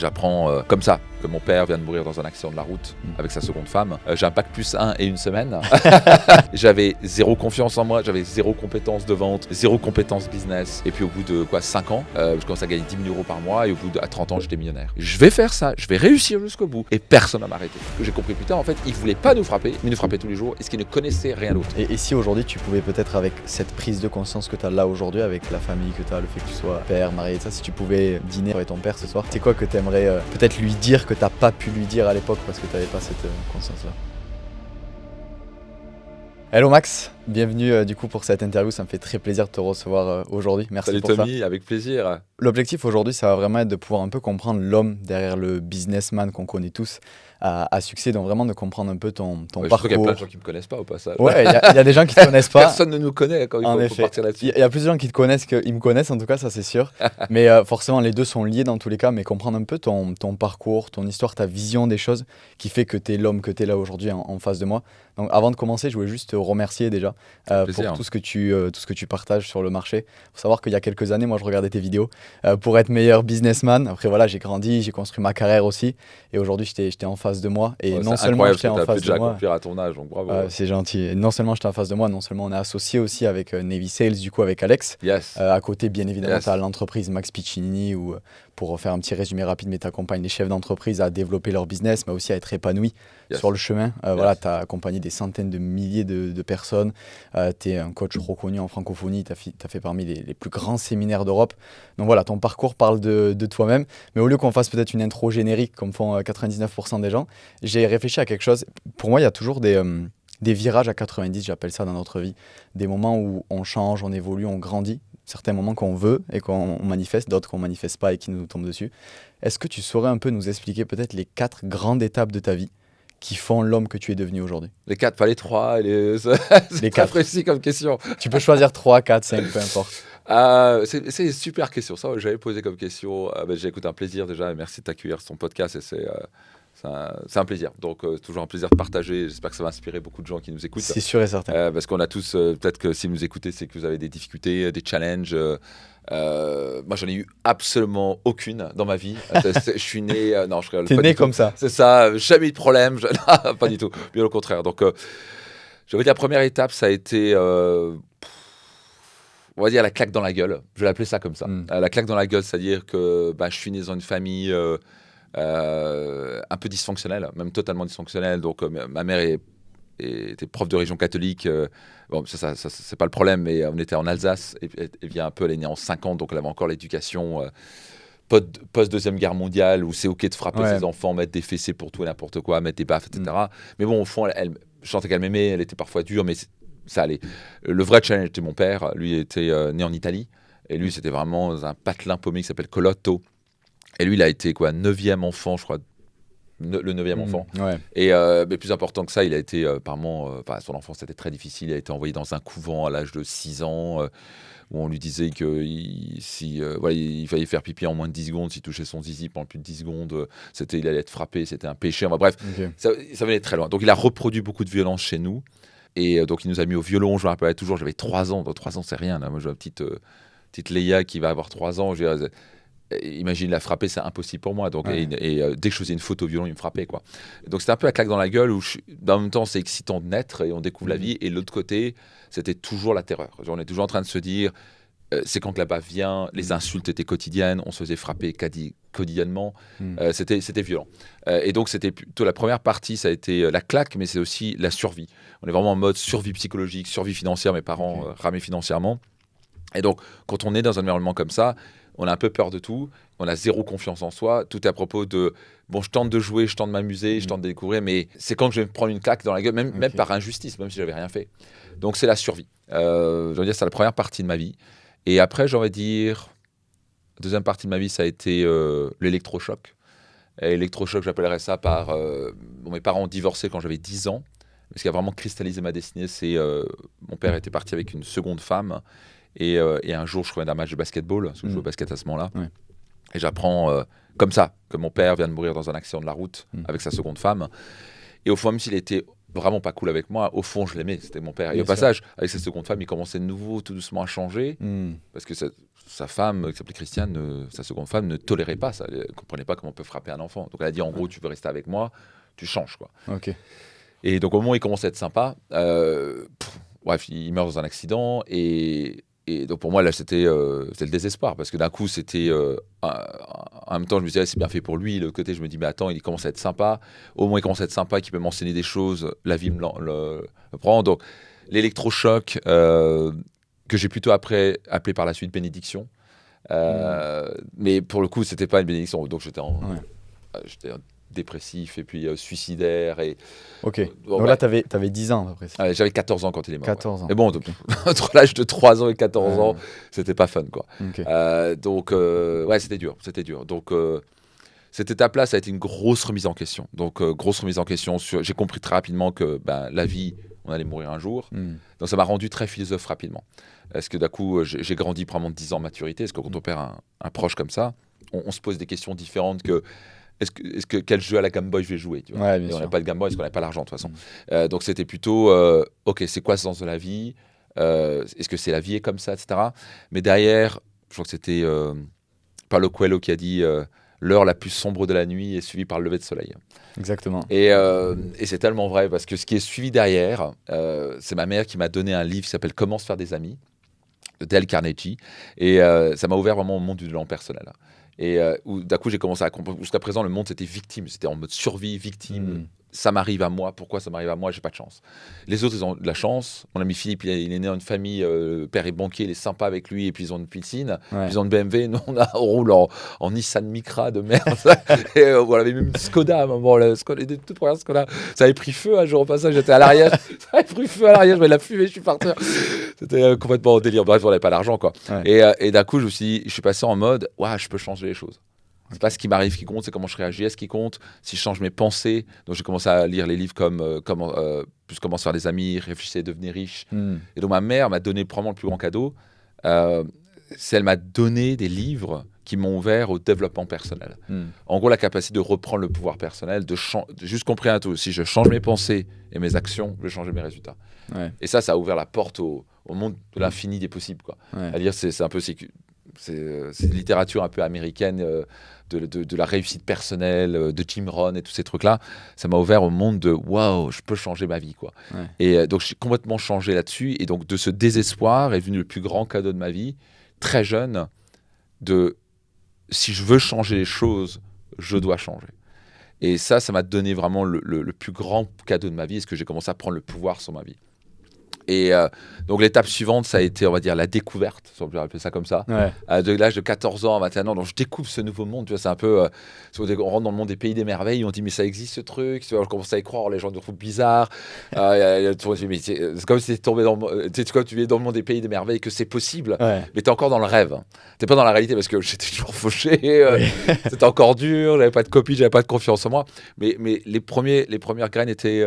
j'apprends comme ça que mon père vient de mourir dans un accident de la route avec sa seconde femme. J'ai un bac+1 et une semaine. J'avais zéro confiance en moi, j'avais zéro compétence de vente, zéro compétence business. Et puis au bout de 5 ans, je commence à gagner 10 000 € par mois et au bout de 30 ans, j'étais millionnaire. Je vais faire ça, je vais réussir jusqu'au bout et personne ne m'a arrêté. J'ai compris plus tard, en fait, il voulait pas nous frapper, mais nous frapper tous les jours et ce qu'il ne connaissait rien d'autre. Et si aujourd'hui tu pouvais peut-être, avec cette prise de conscience que tu as là aujourd'hui, avec la famille que tu as, le fait que tu sois père, marié et ça, si tu pouvais dîner avec ton père ce soir, c'est quoi que tu aimerais peut-être lui dire que tu n'as pas pu lui dire à l'époque parce que tu n'avais pas cette conscience-là? Hello Max, bienvenue du coup pour cette interview, ça me fait très plaisir de te recevoir aujourd'hui, merci Salut pour Tommy, ça. avec plaisir. L'objectif aujourd'hui, ça va vraiment être de pouvoir un peu comprendre l'homme derrière le businessman qu'on connaît tous à succès, donc vraiment de comprendre un peu ton Je parcours. trouve qu'il y a plein de gens qui me connaissent pas au passage. Ouais, il y a des gens qui te connaissent pas. Personne ne nous connaît quand En il faut effet, partir là-dessus. il y a plus de gens qui te connaissent qu'ils me connaissent, en tout cas, ça c'est sûr. Mais forcément, les deux sont liés dans tous les cas. Mais comprendre un peu ton parcours, ton histoire, ta vision des choses qui fait que tu es l'homme que tu es là aujourd'hui en face de moi. Donc avant de commencer, je voulais juste te remercier déjà pour tout ce que tu partages sur le marché. Il faut savoir qu'il y a quelques années, moi je regardais tes vidéos pour être meilleur businessman. Après voilà, j'ai grandi, j'ai construit ma carrière aussi. Et aujourd'hui, j'étais en face de moi. Et Ouais, non c'est seulement incroyable j'étais ce que en tu as pu face de déjà moi. accomplir à ton âge, donc bravo. C'est gentil. Et non seulement j'étais en face de moi, non seulement on est associé aussi avec Navy Sales, du coup avec Alex. Yes. À côté, bien évidemment, Yes. tu as l'entreprise Max Piccinini où, pour faire un petit résumé rapide, mais tu accompagnes les chefs d'entreprise à développer leur business, mais aussi à être épanouis sur le chemin. Voilà, tu as accompagné des centaines de milliers de personnes. Tu es un coach reconnu en francophonie. Tu as fait parmi les plus grands séminaires d'Europe. Donc voilà, ton parcours parle de toi-même. Mais au lieu qu'on fasse peut-être une intro générique, comme font 99% des gens, j'ai réfléchi à quelque chose. Pour moi, il y a toujours des virages à 90, j'appelle ça dans notre vie. Des moments où on change, on évolue, on grandit. Certains moments qu'on veut et qu'on manifeste, d'autres qu'on ne manifeste pas et qui nous tombent dessus. Est-ce que tu saurais un peu nous expliquer peut-être les 4 grandes étapes de ta vie qui font l'homme que tu es devenu aujourd'hui? Les 4, pas les 3. C'est Les très 4. précis comme question. Tu peux choisir 3, 4, 5, peu importe. C'est une super question. Ça, j'avais posé comme question. J'ai écouté un plaisir déjà. Merci de t'accueillir sur ton podcast. Et c'est un plaisir. Donc, toujours un plaisir de partager. J'espère que ça va inspirer beaucoup de gens qui nous écoutent. C'est sûr et certain. Parce qu'on a tous, peut-être que si vous nous écoutez, c'est que vous avez des difficultés, des challenges. Moi, j'en ai eu absolument aucune dans ma vie. Je suis né. Non, je rigole. T'es pas né du tout. comme ça. C'est ça. Jamais eu de problème. Non, pas du tout. Bien au contraire. Donc, je vais dire, la première étape, ça a été. On va dire la claque dans la gueule. Je vais l'appeler ça comme ça. La claque dans la gueule, c'est-à-dire que je suis né dans une famille un peu dysfonctionnelle, même totalement dysfonctionnelle. Donc, ma mère était prof de religion catholique. Bon, ça c'est pas le problème, mais on était en Alsace. Et vient un peu, elle est née en 50, donc elle avait encore l'éducation post-deuxième guerre mondiale, où c'est OK de frapper ses enfants, mettre des fessées pour tout et n'importe quoi, mettre des baffes, etc. Mais bon, au fond, je sentais qu'elle m'aimait, elle était parfois dure, mais ça allait. Le vrai challenge était mon père. Lui était né en Italie. Et lui, c'était vraiment un patelin paumé qui s'appelle Colotto. Et lui, il a été 9e enfant, je crois. Le 9e enfant. Ouais. Et mais plus important que ça, il a été son enfance était très difficile. Il a été envoyé dans un couvent à l'âge de 6 ans où on lui disait qu'il fallait faire pipi en moins de 10 secondes. S'il touchait son zizi pendant plus de 10 secondes, il allait être frappé, c'était un péché. Enfin, bref, ça venait très loin. Donc il a reproduit beaucoup de violence chez nous. Et donc il nous a mis au violon, je me rappelle toujours, j'avais 3 ans. Donc 3 ans, c'est rien. Là. Moi, j'ai une petite Léa qui va avoir 3 ans. Imagine la frapper, c'est impossible pour moi. Donc, dès que je faisais une faute au violon, il me frappait, quoi. Donc c'était un peu la claque dans la gueule où en même temps c'est excitant de naître et on découvre la vie. Et de l'autre côté, c'était toujours la terreur. On est toujours en train de se dire, c'est quand que là-bas vient, les insultes étaient quotidiennes, on se faisait frapper quotidiennement. C'était violent. Et donc c'était plutôt la première partie, ça a été la claque, mais c'est aussi la survie. On est vraiment en mode survie psychologique, survie financière. Mes parents ramaient financièrement. Et donc quand on est dans un environnement comme ça, on a un peu peur de tout, on a zéro confiance en soi. Tout est à propos de, bon, je tente de jouer, je tente de m'amuser, je tente de découvrir, mais c'est quand que je vais me prendre une claque dans la gueule, même par injustice, même si j'avais rien fait. Donc c'est la survie. Je veux dire, c'est la première partie de ma vie. Et après, j'aurais dire, la deuxième partie de ma vie, ça a été l'électrochoc. Et l'électrochoc, j'appellerais ça par... mes parents ont divorcé quand j'avais 10 ans. Mais ce qui a vraiment cristallisé ma destinée, c'est mon père était parti avec une seconde femme. Et un jour, je reviens d'un match de basketball, parce que je jouais au basket à ce moment-là. Ouais. Et j'apprends comme ça que mon père vient de mourir dans un accident de la route avec sa seconde femme. Et au fond, même s'il était vraiment pas cool avec moi, au fond, je l'aimais. C'était mon père. Et au passage, avec sa seconde femme, il commençait de nouveau, tout doucement, à changer. Parce que sa femme, qui s'appelait Christiane, sa seconde femme, ne tolérait pas ça. Elle ne comprenait pas comment on peut frapper un enfant. Donc elle a dit, en gros, tu veux rester avec moi, tu changes, quoi. Ok. Et donc au moment où il commence à être sympa, bref, il meurt dans un accident. Et donc pour moi, là, c'était le désespoir. Parce que d'un coup, c'était... en même temps, je me disais, c'est bien fait pour lui. Le côté, je me dis, mais attends, il commence à être sympa. Au moins, il commence à être sympa, qu'il peut m'enseigner des choses. La vie le prend. Donc l'électrochoc, que j'ai plutôt appelé par la suite bénédiction. Mais pour le coup, c'était pas une bénédiction. Donc j'étais dépressif et puis suicidaire. Ok. Donc là, tu avais 10 ans à peu près. J'avais 14 ans quand il est mort. 14 ans. Mais bon, entre l'âge de 3 ans et 14 ans, c'était pas fun, quoi. Okay. Donc, c'était dur. Donc, cette étape-là, ça a été une grosse remise en question. Donc, grosse remise en question. J'ai compris très rapidement que la vie, on allait mourir un jour. Donc, ça m'a rendu très philosophe rapidement. Parce que d'un coup, j'ai grandi probablement de 10 ans de maturité. Parce que quand on perd un proche comme ça, on se pose des questions différentes que... quel jeu à la Game Boy je vais jouer, tu vois. Et on n'a pas de Game Boy parce qu'on n'a pas l'argent de toute façon. Donc c'était plutôt, ok, c'est quoi le sens de la vie, est-ce que c'est la vie est comme ça, etc. Mais derrière, je crois que c'était Paulo Coelho qui a dit l'heure la plus sombre de la nuit est suivie par le lever de soleil. Exactement. Et c'est tellement vrai parce que ce qui est suivi derrière, c'est ma mère qui m'a donné un livre qui s'appelle Comment se faire des amis de Dale Carnegie. Et ça m'a ouvert vraiment au monde du développement personnel. Et où d'un coup, j'ai commencé à comprendre. Jusqu'à présent, le monde, c'était victime. C'était en mode survie, victime. Ça m'arrive à moi. Pourquoi ça m'arrive à moi? J'ai pas de chance. Les autres, ils ont de la chance. Mon ami Philippe, il est né dans une famille. Le père est banquier, il est sympa avec lui. Et puis, ils ont une piscine. Ils ont une BMW. Nous, on roule en Nissan Micra de merde. Et on avait même une Skoda à un moment. Les toutes premières Skoda. Ça avait pris feu un jour au passage. J'étais à l'arrière. Ça avait pris feu à l'arrière. Je vais la fumer. Je suis parti. C'était complètement au délire. Bref, on n'avait pas d'argent, quoi. Et d'un coup, je suis passé en mode, je peux changer les choses. C'est pas ce qui m'arrive qui compte, c'est comment je réagis à ce qui compte. Si je change mes pensées, donc j'ai commencé à lire les livres comme comment se faire des amis, réfléchir et devenir riche. Et donc ma mère m'a donné probablement le plus grand cadeau. C'est elle m'a donné des livres qui m'ont ouvert au développement personnel. En gros, la capacité de reprendre le pouvoir personnel, de juste comprendre tout. Si je change mes pensées et mes actions, je vais changer mes résultats. Et ça a ouvert la porte au monde de l'infini des possibles, quoi. À dire, c'est un peu c'est une littérature un peu américaine de la réussite personnelle, de Jim Rohn et tous ces trucs-là. Ça m'a ouvert au monde de waouh, je peux changer ma vie, quoi. Et donc, j'ai complètement changé là-dessus. Et donc, de ce désespoir est venu le plus grand cadeau de ma vie, très jeune, de si je veux changer les choses, je dois changer. Et ça m'a donné vraiment le plus grand cadeau de ma vie, parce que j'ai commencé à prendre le pouvoir sur ma vie. Et donc l'étape suivante, ça a été, on va dire, la découverte, si on peut appeler ça comme ça, de l'âge de 14 ans à 21 ans. Donc je découvre ce nouveau monde, tu vois, c'est un peu, on rentre dans le monde des pays des merveilles, on dit mais ça existe ce truc, tu vois, je commence à y croire, les gens nous trouvent bizarres, c'est comme si tu es dans le monde des pays des merveilles, que c'est possible, mais tu es encore dans le rêve, tu n'es pas dans la réalité, parce que j'étais toujours fauché, c'était encore dur, j'avais pas de copie, j'avais pas de confiance en moi, mais les premières graines étaient...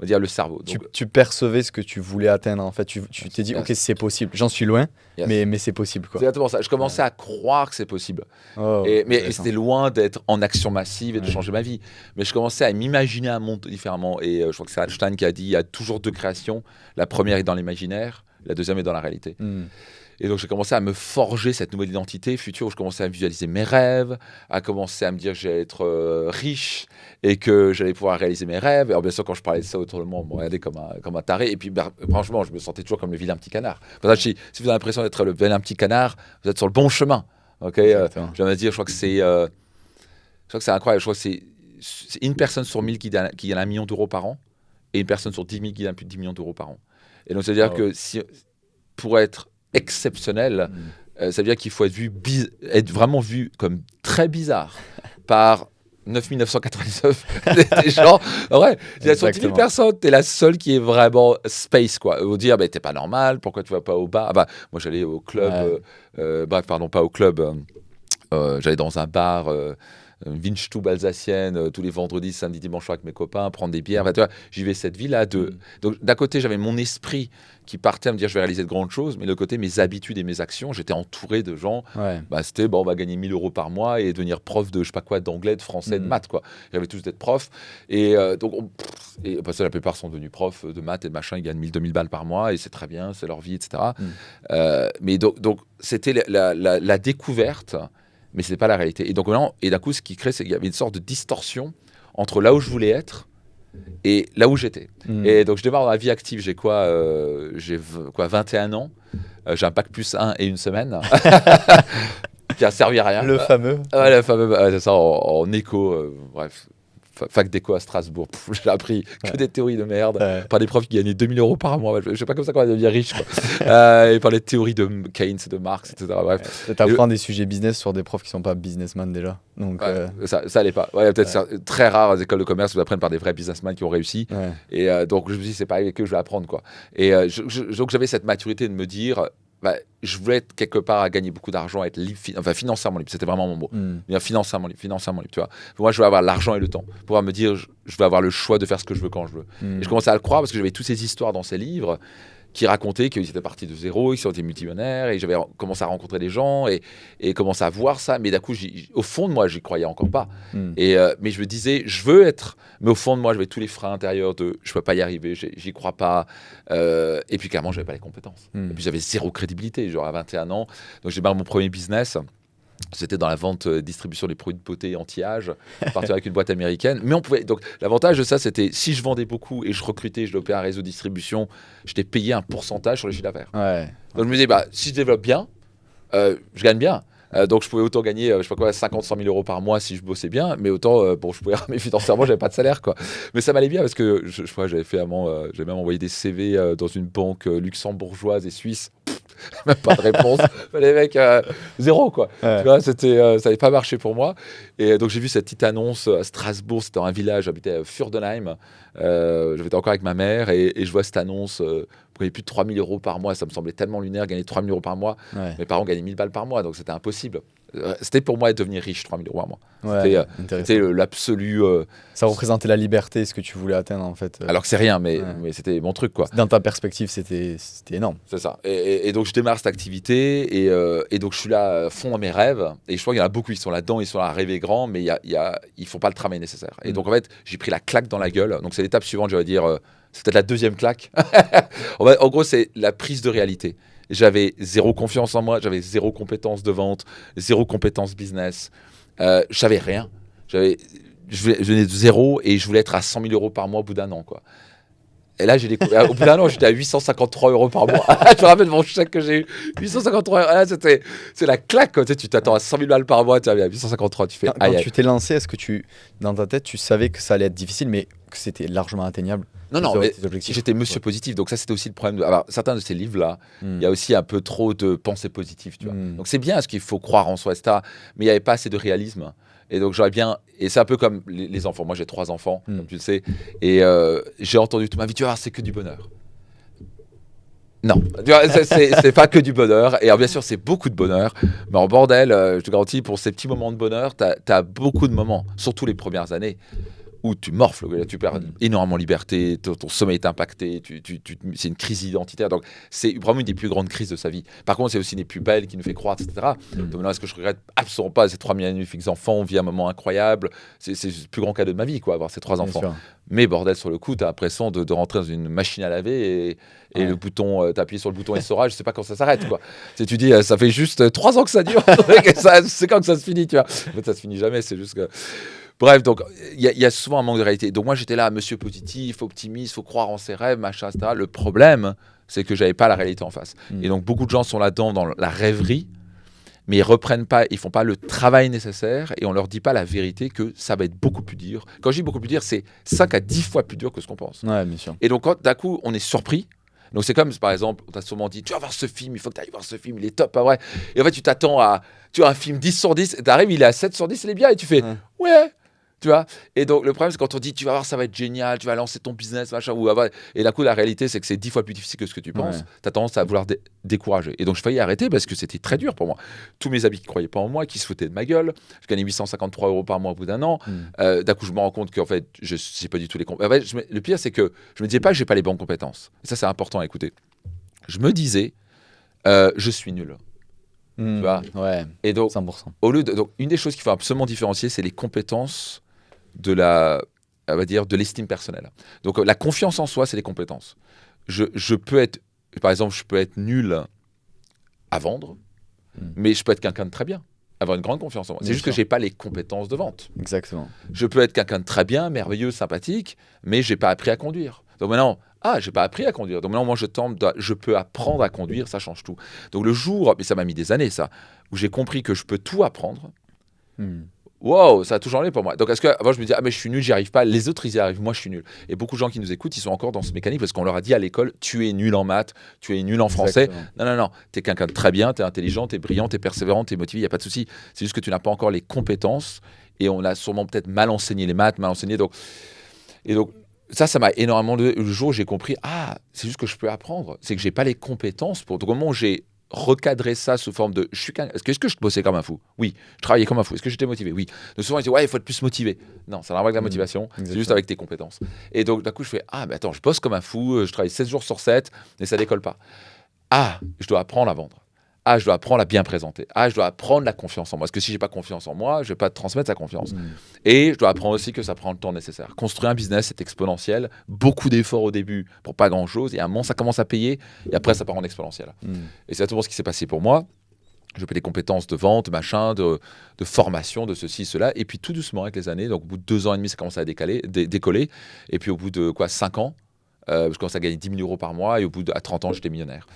on va dire le cerveau. Donc, tu percevais ce que tu voulais atteindre, en fait. Tu t'es dit, ok, c'est possible. J'en suis loin, mais c'est possible, quoi. C'est exactement ça. Je commençais à croire que c'est possible. Mais c'était loin d'être en action massive et de changer ma vie. Mais je commençais à m'imaginer un monde différemment. Et je crois que c'est Einstein qui a dit, il y a toujours deux créations. La première est dans l'imaginaire, la deuxième est dans la réalité. Et donc, j'ai commencé à me forger cette nouvelle identité future où je commençais à visualiser mes rêves, à commencer à me dire que j'allais être riche et que j'allais pouvoir réaliser mes rêves. Alors, bien sûr, quand je parlais de ça autour de moi, on me regardait comme un taré. Et puis, franchement, je me sentais toujours comme le vilain petit canard. Si vous avez l'impression d'être le vilain petit canard, vous êtes sur le bon chemin. Okay, je vais dire, je crois que c'est incroyable. Je crois que c'est une personne sur 1000 qui gagne 1 million d'euros par an et une personne sur 10 000 qui gagne plus de 10 millions d'euros par an. Et donc, c'est-à-dire que pour être exceptionnel, ça veut dire qu'il faut être vraiment vu comme très bizarre par 9999 des gens. Ouais, il y a 110 000 personnes, t'es la seule qui est vraiment space, quoi. Ou dire, t'es pas normal, pourquoi tu vas pas au bar? Moi, j'allais au club, pas au club, j'allais dans un bar une Windstube alsacienne tous les vendredis, samedi, dimanche soir avec mes copains, prendre des bières. Enfin, tu vois, j'y vais cette vie-là. Donc, d'un côté, j'avais mon esprit qui partait à me dire je vais réaliser de grandes choses, mais de l'autre côté, mes habitudes et mes actions, j'étais entouré de gens. C'était on va gagner 1 000 € par mois et devenir prof de je sais pas quoi, d'anglais, de français, de maths, quoi. J'avais tous d'être prof. Et donc, la plupart sont devenus profs de maths et de machin, ils gagnent 1 000, 2 000 balles par mois et c'est très bien, c'est leur vie, etc. Mais donc, c'était la découverte, mais ce n'est pas la réalité. Et donc, d'un coup, ce qui crée, c'est qu'il y avait une sorte de distorsion entre là où je voulais être et là où j'étais. Et donc, je démarre dans la vie active. J'ai 21 ans. J'ai un bac plus 1 et une semaine. Qui a servi à rien. Le fameux. Le fameux, c'est ça, en éco. Bref. Fac d'éco à Strasbourg. J'ai appris que des théories de merde par des profs qui gagnaient 2 000 € par mois. Je sais pas comme ça qu'on va devenir riche. Et par les théories de Keynes, de Marx, etc. Bref. T'apprends des sujets business sur des profs qui sont pas businessmen déjà. Donc, ça allait pas. Peut-être très rare les écoles de commerce où apprennent par des vrais businessmen qui ont réussi. Et donc je me suis dit c'est pas avec eux que je vais apprendre, quoi. Et donc j'avais cette maturité de me dire. Je voulais être quelque part à gagner beaucoup d'argent, être libre, financièrement libre. C'était vraiment mon mot. Financièrement libre, tu vois. Moi, je veux avoir l'argent et le temps. Pouvoir me dire, je veux avoir le choix de faire ce que je veux quand je veux. Et je commençais à le croire parce que j'avais toutes ces histoires dans ces livres qui racontaient qu'ils étaient partis de zéro, ils sont des multimillionnaires, et j'avais commencé à rencontrer des gens et commencé à voir ça. Mais d'un coup, au fond de moi, j'y croyais encore pas. Mais je me disais, je veux être. Mais au fond de moi, j'avais tous les freins intérieurs de je peux pas y arriver, j'y crois pas. Et puis clairement, j'avais pas les compétences. Et puis j'avais zéro crédibilité, genre à 21 ans. Donc j'ai démarré mon premier business. C'était dans la vente, distribution des produits de beauté anti-âge, partir avec une boîte américaine. Mais on pouvait. Donc, l'avantage de ça, c'était si je vendais beaucoup et je recrutais, je développais un réseau de distribution, j'étais payé un pourcentage sur le chiffre d'affaires. Donc, je me disais, si je développe bien, je gagne bien. Donc, je pouvais autant gagner, 50, 100 000 € par mois si je bossais bien, mais autant, je pouvais, mais financièrement, j'avais pas de salaire, quoi. Mais ça m'allait bien parce que je crois que j'avais même envoyé des CV dans une banque luxembourgeoise et suisse. Même pas de réponse. Les mecs, zéro, quoi. Tu vois, ça n'avait pas marché pour moi. Et donc, j'ai vu cette petite annonce à Strasbourg. C'était dans un village, j'habitais à Furdenheim. J'étais encore avec ma mère et je vois cette annonce. Gagner plus de 3 000 € par mois, ça me semblait tellement lunaire, gagner 3 000 € par mois. Mes parents gagnaient 1 000 balles par mois, donc c'était impossible. C'était pour moi devenir riche, 3 000 € par mois. C'était l'absolu. Ça représentait la liberté, ce que tu voulais atteindre, en fait. Alors que c'est rien, mais c'était mon truc, quoi. Dans ta perspective, c'était énorme. C'est ça. Et donc, je démarre cette activité et donc, je suis là, à fond à mes rêves. Et je crois qu'il y en a beaucoup, ils sont là-dedans, ils sont là à rêver grand, mais ils ne font pas le travail nécessaire. Et donc, en fait, j'ai pris la claque dans la gueule. Donc, c'est l'étape suivante, je vais dire. C'est peut-être la deuxième claque. En gros, c'est la prise de réalité. J'avais zéro confiance en moi, j'avais zéro compétence de vente, zéro compétence business. Je savais rien. Je venais de zéro et je voulais être à 100 000 € par mois au bout d'un an, quoi. Et là, j'ai découvert. Au bout d'un an, j'étais à 853 € par mois. Je me rappelle mon chèque que j'ai eu. 853 €. Là, c'est la claque, quoi. Tu t'attends à 100 000 balles par mois, tu arrives à 853. Tu fais. Quand tu t'es lancé, est-ce que dans ta tête, tu savais que ça allait être difficile, mais que c'était largement atteignable? Non, mais j'étais monsieur positif. Donc ça, c'était aussi le problème. Alors, certains de ces livres-là, il y a aussi un peu trop de pensée positive, tu vois. Donc c'est bien, parce qu'il faut croire en soi, etc. Mais il n'y avait pas assez de réalisme. Et donc j'aurais bien. Et c'est un peu comme les enfants. Moi, j'ai 3 enfants, comme tu le sais. Et j'ai entendu toute ma vie, tu vois, c'est que du bonheur. Non, tu vois, c'est pas que du bonheur. Et alors, bien sûr, c'est beaucoup de bonheur. Mais en bordel, je te garantis, pour ces petits moments de bonheur, t'as beaucoup de moments, surtout les premières années, où tu morfles, tu perds énormément de liberté, ton sommeil est impacté, c'est une crise identitaire. Donc, c'est vraiment une des plus grandes crises de sa vie. Par contre, c'est aussi une des plus belles qui nous fait croître, etc. Donc, maintenant, est-ce que je regrette absolument pas ces 3 magnifiques enfants? On vit un moment incroyable. C'est le plus grand cadeau de ma vie, quoi, avoir ces 3 enfants. Bien sûr. Mais bordel, sur le coup, tu as l'impression de rentrer dans une machine à laver et le bouton, tu appuies sur le bouton essorage, je sais pas quand ça s'arrête, quoi. Tu dis, ça fait juste 3 ans que ça dure. C'est quand que ça se finit, tu vois. En fait, ça se finit jamais, c'est juste que. Bref, donc il y a souvent un manque de réalité. Donc moi j'étais là, monsieur positif, optimiste, faut croire en ses rêves, machin, etc. Le problème, c'est que j'avais pas la réalité en face. Et donc beaucoup de gens sont là-dedans dans la rêverie, mais ils reprennent pas, ils font pas le travail nécessaire et on leur dit pas la vérité que ça va être beaucoup plus dur. Quand je dis beaucoup plus dur, c'est 5 à 10 fois plus dur que ce qu'on pense. Ouais, bien sûr. Et donc quand d'un coup on est surpris. Donc c'est comme par exemple, on t'a sûrement dit tu vas voir ce film, il faut que tu ailles voir ce film, il est top, pas vrai. Et en fait tu t'attends à un film 10 sur 10, et t'arrives, il est à 7 sur 10, il est bien et tu fais ouais. Tu vois. Et donc, le problème, c'est quand on dit, tu vas voir, ça va être génial, tu vas lancer ton business, machin, et d'un coup, la réalité, c'est que c'est 10 fois plus difficile que ce que tu penses. Tu as tendance à vouloir décourager. Et donc, je faillis arrêter parce que c'était très dur pour moi. Tous mes amis qui ne croyaient pas en moi, qui se foutaient de ma gueule. Je gagnais 853 € par mois au bout d'un an. D'un coup, je me rends compte qu'en fait, je n'ai pas du tout les compétences. Le pire, c'est que je me disais pas que je n'ai pas les bonnes compétences. Et ça, c'est important à écouter. Je me disais, je suis nul. Tu vois. Ouais, et donc, 100%. Donc, une des choses qu'il faut absolument différencier, c'est les compétences de de l'estime personnelle. Donc, la confiance en soi, c'est les compétences. Je peux être, par exemple, je peux être nul à vendre, mais je peux être quelqu'un de très bien, avoir une grande confiance en moi. C'est juste que j'ai pas les compétences de vente. Exactement. Je peux être quelqu'un de très bien, merveilleux, sympathique, mais j'ai pas appris à conduire. Donc maintenant, j'ai pas appris à conduire. Donc maintenant, moi, je peux apprendre à conduire, ça change tout. Donc le jour, mais ça m'a mis des années, ça, où j'ai compris que je peux tout apprendre. Wow, ça a tout changé pour moi. Donc, avant, je me disais, mais je suis nul, j'y arrive pas. Les autres, ils y arrivent. Moi, je suis nul. Et beaucoup de gens qui nous écoutent, ils sont encore dans ce mécanique parce qu'on leur a dit à l'école, tu es nul en maths, tu es nul en français. Non. Tu es quelqu'un de très bien, tu es intelligent, tu es brillant, tu es persévérant, tu es motivé, il n'y a pas de souci. C'est juste que tu n'as pas encore les compétences et on a sûrement peut-être mal enseigné les maths, mal enseigné. Donc, ça m'a énormément. Le jour où j'ai compris, c'est juste que je peux apprendre. C'est que j'ai pas les compétences pour. Donc, au moment où j'ai recadrer ça sous forme de est-ce que je bossais comme un fou? Oui. Je travaillais comme un fou. Est-ce que j'étais motivé? Oui. Donc souvent, ils disent, il faut être plus motivé. Non, ça n'a rien avec la motivation. C'est juste avec tes compétences. Et donc, d'un coup, je fais, mais attends, je bosse comme un fou, je travaille 7 jours sur 7, mais ça décolle pas. Je dois apprendre à vendre. Je dois apprendre à bien présenter. Je dois apprendre la confiance en moi. Parce que si j'ai pas confiance en moi, je vais pas te transmettre sa confiance. Et je dois apprendre aussi que ça prend le temps nécessaire. Construire un business, c'est exponentiel. Beaucoup d'efforts au début pour pas grand-chose. Et à un moment, ça commence à payer. Et après, ça part en exponentiel. Et c'est exactement ce qui s'est passé pour moi. Je fais des compétences de vente, machin, de formation, de ceci, cela. Et puis tout doucement, avec les années, donc au bout de 2 ans et demi, ça commence à décoller. Et puis au bout de 5 ans, je commence à gagner 10 000 € par mois et au bout à 30 ans, j'étais millionnaire.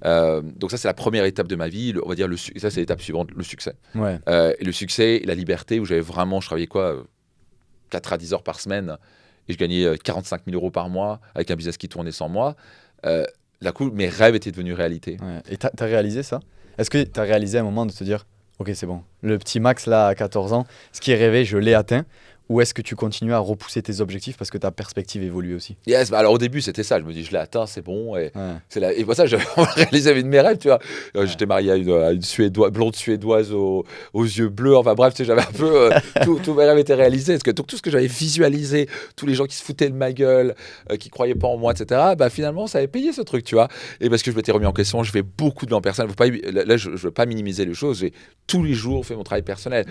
Donc ça, c'est la première étape de ma vie. On va dire, ça, c'est l'étape suivante, le succès. Et le succès et la liberté où je travaillais 4 à 10 heures par semaine et je gagnais 45 000 € par mois avec un business qui tournait sans moi. D'un coup, mes rêves étaient devenus réalité. Et tu as réalisé ça? Est-ce que tu as réalisé à un moment de te dire, ok, c'est bon, le petit Max là à 14 ans, ce qui est rêvé, je l'ai atteint? Ou est-ce que tu continues à repousser tes objectifs parce que ta perspective évolue aussi? Yes, alors au début, c'était ça. Je me dis, je l'ai atteint, c'est bon. Et pour ça, j'avais réalisé une de mes rêves, tu vois. J'étais marié à une blonde suédoise aux yeux bleus. Enfin bref, tu sais, j'avais un peu... tous mes rêves étaient réalisés. Parce que tout ce que j'avais visualisé, tous les gens qui se foutaient de ma gueule, qui croyaient pas en moi, etc., finalement, ça avait payé ce truc, tu vois. Et parce que je m'étais remis en question, je fais beaucoup de bilan personnel. Là, je ne veux pas minimiser les choses. J'ai tous les jours fait mon travail personnel.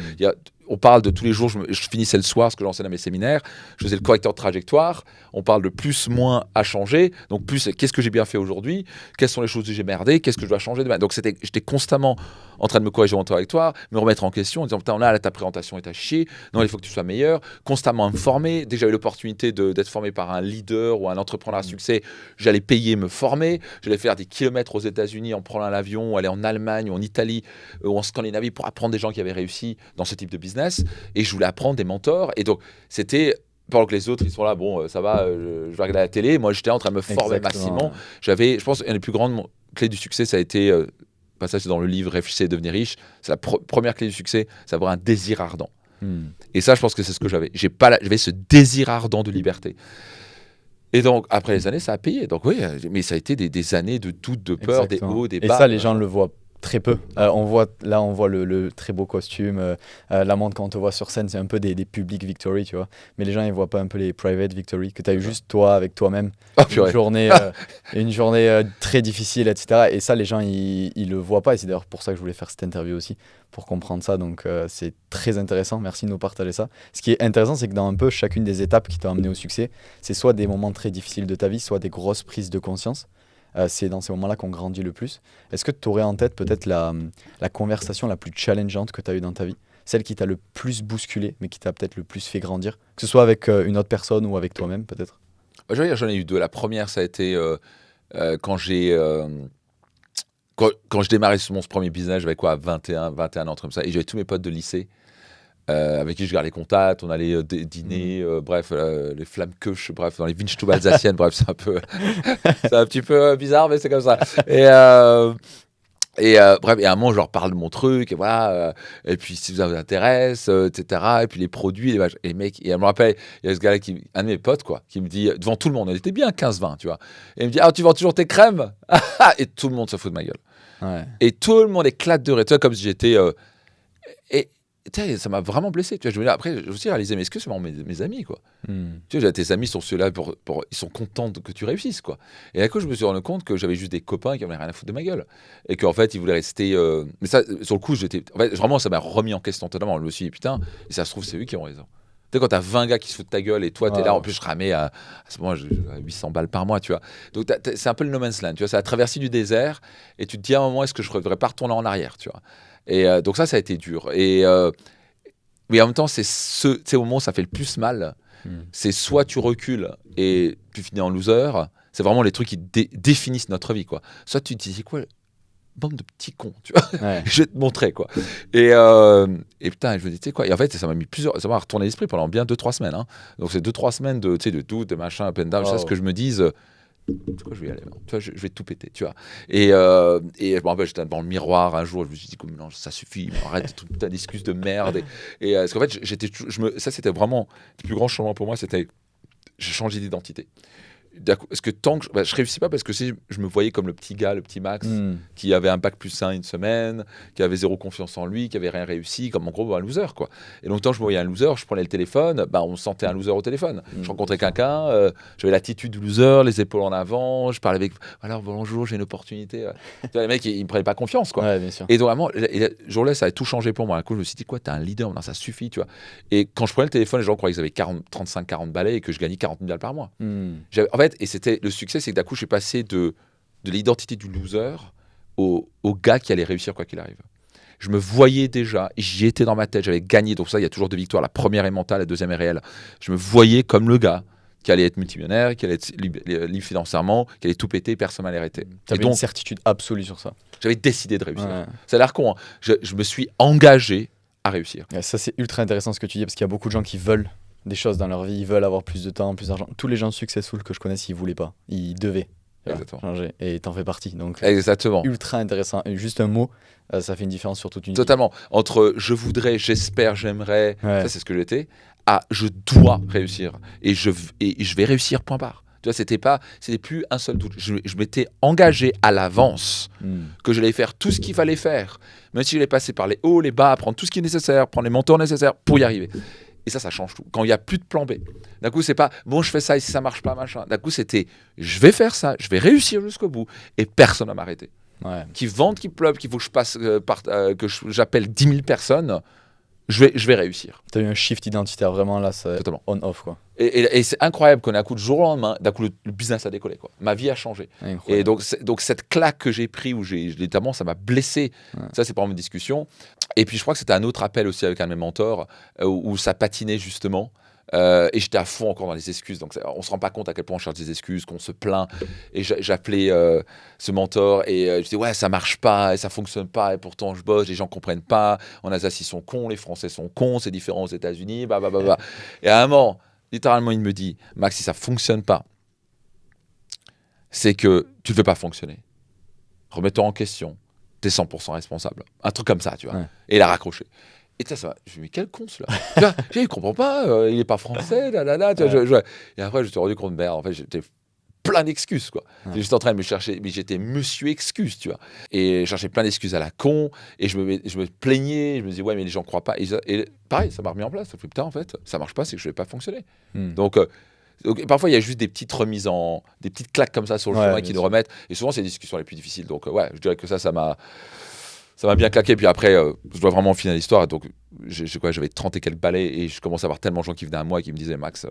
On parle de tous les jours, je finissais le soir, ce que j'enseigne à mes séminaires, je faisais le correcteur de trajectoire, on parle de plus, moins à changer, donc plus, qu'est-ce que j'ai bien fait aujourd'hui, quelles sont les choses que j'ai merdé, qu'est-ce que je dois changer demain. Donc j'étais constamment en train de me corriger mon trajectoire, me remettre en question, en disant, putain, là, ta présentation est à chier, non, il faut que tu sois meilleur, constamment me former. Dès que j'avais l'opportunité d'être formé par un leader ou un entrepreneur à succès, j'allais payer, me former, j'allais faire des kilomètres aux États-Unis en prenant l'avion, aller en Allemagne ou en Italie ou en Scandinavie pour apprendre des gens qui avaient réussi dans ce type de business. Et je voulais apprendre des mentors. Et donc, c'était pendant que les autres, ils sont là, bon, ça va, je vais regarder la télé. Moi, j'étais en train de me former massivement. Je pense, une des plus grandes clés du succès, ça a été, ça c'est dans le livre Réfléchissez et devenez riche. C'est la première clé du succès, c'est avoir un désir ardent. Et ça, je pense que c'est ce que j'avais. J'avais ce désir ardent de liberté. Et donc, après les années, ça a payé. Donc, oui, mais ça a été des années de doute, de peur, des hauts, des bas. Et ça, les gens le voient très peu. On voit le très beau costume, la montre quand on te voit sur scène, c'est un peu des public victory, tu vois. Mais les gens, ils voient pas un peu les private victory que tu as eu juste toi avec toi-même. Une journée très difficile, etc. Et ça, les gens, ils le voient pas. Et c'est d'ailleurs pour ça que je voulais faire cette interview aussi, pour comprendre ça. Donc, c'est très intéressant. Merci de nous partager ça. Ce qui est intéressant, c'est que dans un peu chacune des étapes qui t'ont amené au succès, c'est soit des moments très difficiles de ta vie, soit des grosses prises de conscience. C'est dans ces moments-là qu'on grandit le plus. Est-ce que tu aurais en tête peut-être la conversation la plus challengeante que tu as eue dans ta vie? Celle qui t'a le plus bousculé, mais qui t'a peut-être le plus fait grandir? Que ce soit avec une autre personne ou avec toi-même, peut-être? J'en ai eu deux. La première, ça a été quand je démarrais sur mon premier business, j'avais 21 ans, comme ça, et j'avais tous mes potes de lycée avec qui je gardais contact, on allait dîner, bref, les Flammkuche, bref, dans les Windstube alsaciennes, bref, c'est un petit peu bizarre, mais c'est comme ça. Et bref, et à un moment, je leur parle de mon truc, et voilà, et puis si ça vous intéresse, etc. Et puis les produits, et les mecs, et elle me rappelle, il y a ce gars-là, un de mes potes, quoi, qui me dit, devant tout le monde, elle était bien 15-20, tu vois, et il me dit, ah, tu vends toujours tes crèmes? Et tout le monde se fout de ma gueule. Ouais. Et tout le monde éclate de rire, tu vois, comme si j'étais. Et tu sais, ça m'a vraiment blessé. Tu vois, je me dis, après, j'ai aussi réalisé, mais est-ce que c'est vraiment mes amis, quoi? Tu vois, tes amis sont ceux-là ils sont contents que tu réussisses, quoi. Et à coup, je me suis rendu compte que j'avais juste des copains qui n'avaient rien à foutre de ma gueule. Et qu'en fait, ils voulaient rester. Mais ça, sur le coup, en fait, vraiment, ça m'a remis en question totalement. Je me suis dit, putain, et ça se trouve, c'est eux qui ont raison. Tu sais, quand t'as 20 gars qui se foutent de ta gueule et toi, t'es là, en plus, je ramais à ce moment, 800 balles par mois, tu vois. Donc, c'est un peu le no man's land, tu vois. C'est la traversée du désert et tu te dis à un moment, est-ce que je ne devrais pas retourner en arrière, tu vois. Et donc, ça a été dur. Mais en même temps, c'est au moment où ça fait le plus mal. C'est soit tu recules et tu finis en loser. C'est vraiment les trucs qui définissent notre vie, quoi. Soit tu te dis, c'est quoi, bande de petits cons, tu vois. Ouais. Je vais te montrer, quoi. Et putain, je me dis, tu sais quoi. Et en fait, ça m'a retourné l'esprit pendant bien 2-3 semaines. Hein. Donc, c'est 2-3 semaines de doute, de machin, up and down. Jusqu'à ce que je me dise, c'est quoi, je vais y aller. Tu vois, je vais tout péter, tu vois. Et je me rappelle, j'étais dans le miroir un jour, je me suis dit, non, ça suffit, arrête toute ta discussion de merde. Et parce qu'en fait, ça, c'était vraiment le plus grand changement pour moi, c'était j'ai changé d'identité. Parce que tant que je réussis pas, parce que si je me voyais comme le petit gars, le petit Max, qui avait un bac +1 une semaine, qui avait zéro confiance en lui, qui avait rien réussi, comme en gros un loser, quoi. Et donc tant que je me voyais un loser, je prenais le téléphone, on me sentait un loser au téléphone. Je rencontrais quelqu'un, j'avais l'attitude du loser, les épaules en avant, je parlais avec, alors bonjour, j'ai une opportunité. Tu vois, les mecs, ils me prenaient pas confiance, quoi. Ouais, bien sûr. Et donc vraiment, ce jour-là, ça a tout changé pour moi. Un coup, je me suis dit, quoi, t'es un leader, non, ça suffit, tu vois. Et quand je prenais le téléphone, les gens croyaient qu'ils avaient 35-40 balais et que je gagnais 40 000 balles par mois. En fait, et c'était le succès, c'est que d'un coup, je suis passé de l'identité du loser au gars qui allait réussir quoi qu'il arrive. Je me voyais déjà, j'y étais dans ma tête, j'avais gagné. Donc ça, il y a toujours deux victoires. La première est mentale, la deuxième est réelle. Je me voyais comme le gars qui allait être multimillionnaire, qui allait être libre financièrement, qui allait tout péter, personne n'allait arrêter. Tu avais une certitude absolue sur ça. J'avais décidé de réussir. Ouais. Ça a l'air con, hein. Je me suis engagé à réussir. Ouais, ça, c'est ultra intéressant ce que tu dis, parce qu'il y a beaucoup de gens qui veulent des choses dans leur vie, ils veulent avoir plus de temps, plus d'argent. Tous les gens successful que je connais, ils voulaient pas, ils devaient changer, et t'en fais partie. Donc, exactement. Ultra intéressant. Et juste un mot, ça fait une différence sur toute une vie. Totalement. Entre je voudrais, j'espère, j'aimerais, ça c'est ce que j'étais, à je dois réussir et je vais réussir, point barre. Tu vois, c'était plus un seul doute. Je m'étais engagé à l'avance que j'allais faire tout ce qu'il fallait faire, même si j'allais passer par les hauts, les bas, prendre tout ce qui est nécessaire, prendre les mentors nécessaires pour y arriver. Et ça change tout. Quand il n'y a plus de plan B, d'un coup, c'est pas bon, je fais ça et si ça marche pas, machin. D'un coup, c'était je vais faire ça, je vais réussir jusqu'au bout et personne ne va m'arrêter. Ouais. Qu'il vente, qu'il pleuve, qu'il faut que je passe, que j'appelle 10 000 personnes, je vais réussir. Tu as eu un shift identitaire vraiment là, c'est on-off, quoi. Et c'est incroyable qu'on a un coup de jour au lendemain, d'un coup le business a décollé, quoi. Ma vie a changé. Incroyable. Et donc cette claque que j'ai pris où notamment ça m'a blessé. Ouais. Ça c'est pas une discussion. Et puis je crois que c'était un autre appel aussi avec un de mes mentors où ça patinait justement. Et j'étais à fond encore dans les excuses, donc on se rend pas compte à quel point on cherche des excuses, qu'on se plaint. Et j'appelais ce mentor et je disais ouais ça marche pas et ça fonctionne pas et pourtant je bosse, les gens comprennent pas. En Alsace ils sont cons, les Français sont cons, c'est différent aux États-Unis, bah. Et à un moment, littéralement il me dit Max, si ça fonctionne pas, c'est que tu ne veux pas fonctionner. Remets-toi en question, t'es 100% responsable. Un truc comme ça, tu vois. Ouais. Et il a raccroché. Et ça va. Je me dis, mais quel con celui-là. Je ne comprends pas, il n'est pas français, là. Et après, je me suis rendu compte, merde, en fait, j'étais plein d'excuses, quoi. Ouais. J'étais en train de me chercher, mais j'étais monsieur excuse, tu vois. Et je cherchais plein d'excuses à la con, et je me plaignais, je me disais, ouais, mais les gens ne croient pas. Et pareil, ça m'a remis en place. Je me suis dit, putain, en fait, ça ne marche pas, c'est que je ne vais pas fonctionner. Donc, parfois, il y a juste des petites remises des petites claques comme ça sur le chemin qui nous remettent. Et souvent, c'est les discussions les plus difficiles. Donc, je dirais que ça m'a bien claqué. Puis après, je dois vraiment finir l'histoire. Donc, j'avais 30 et quelques balais et je commençais à avoir tellement de gens qui venaient à moi et qui me disaient Max,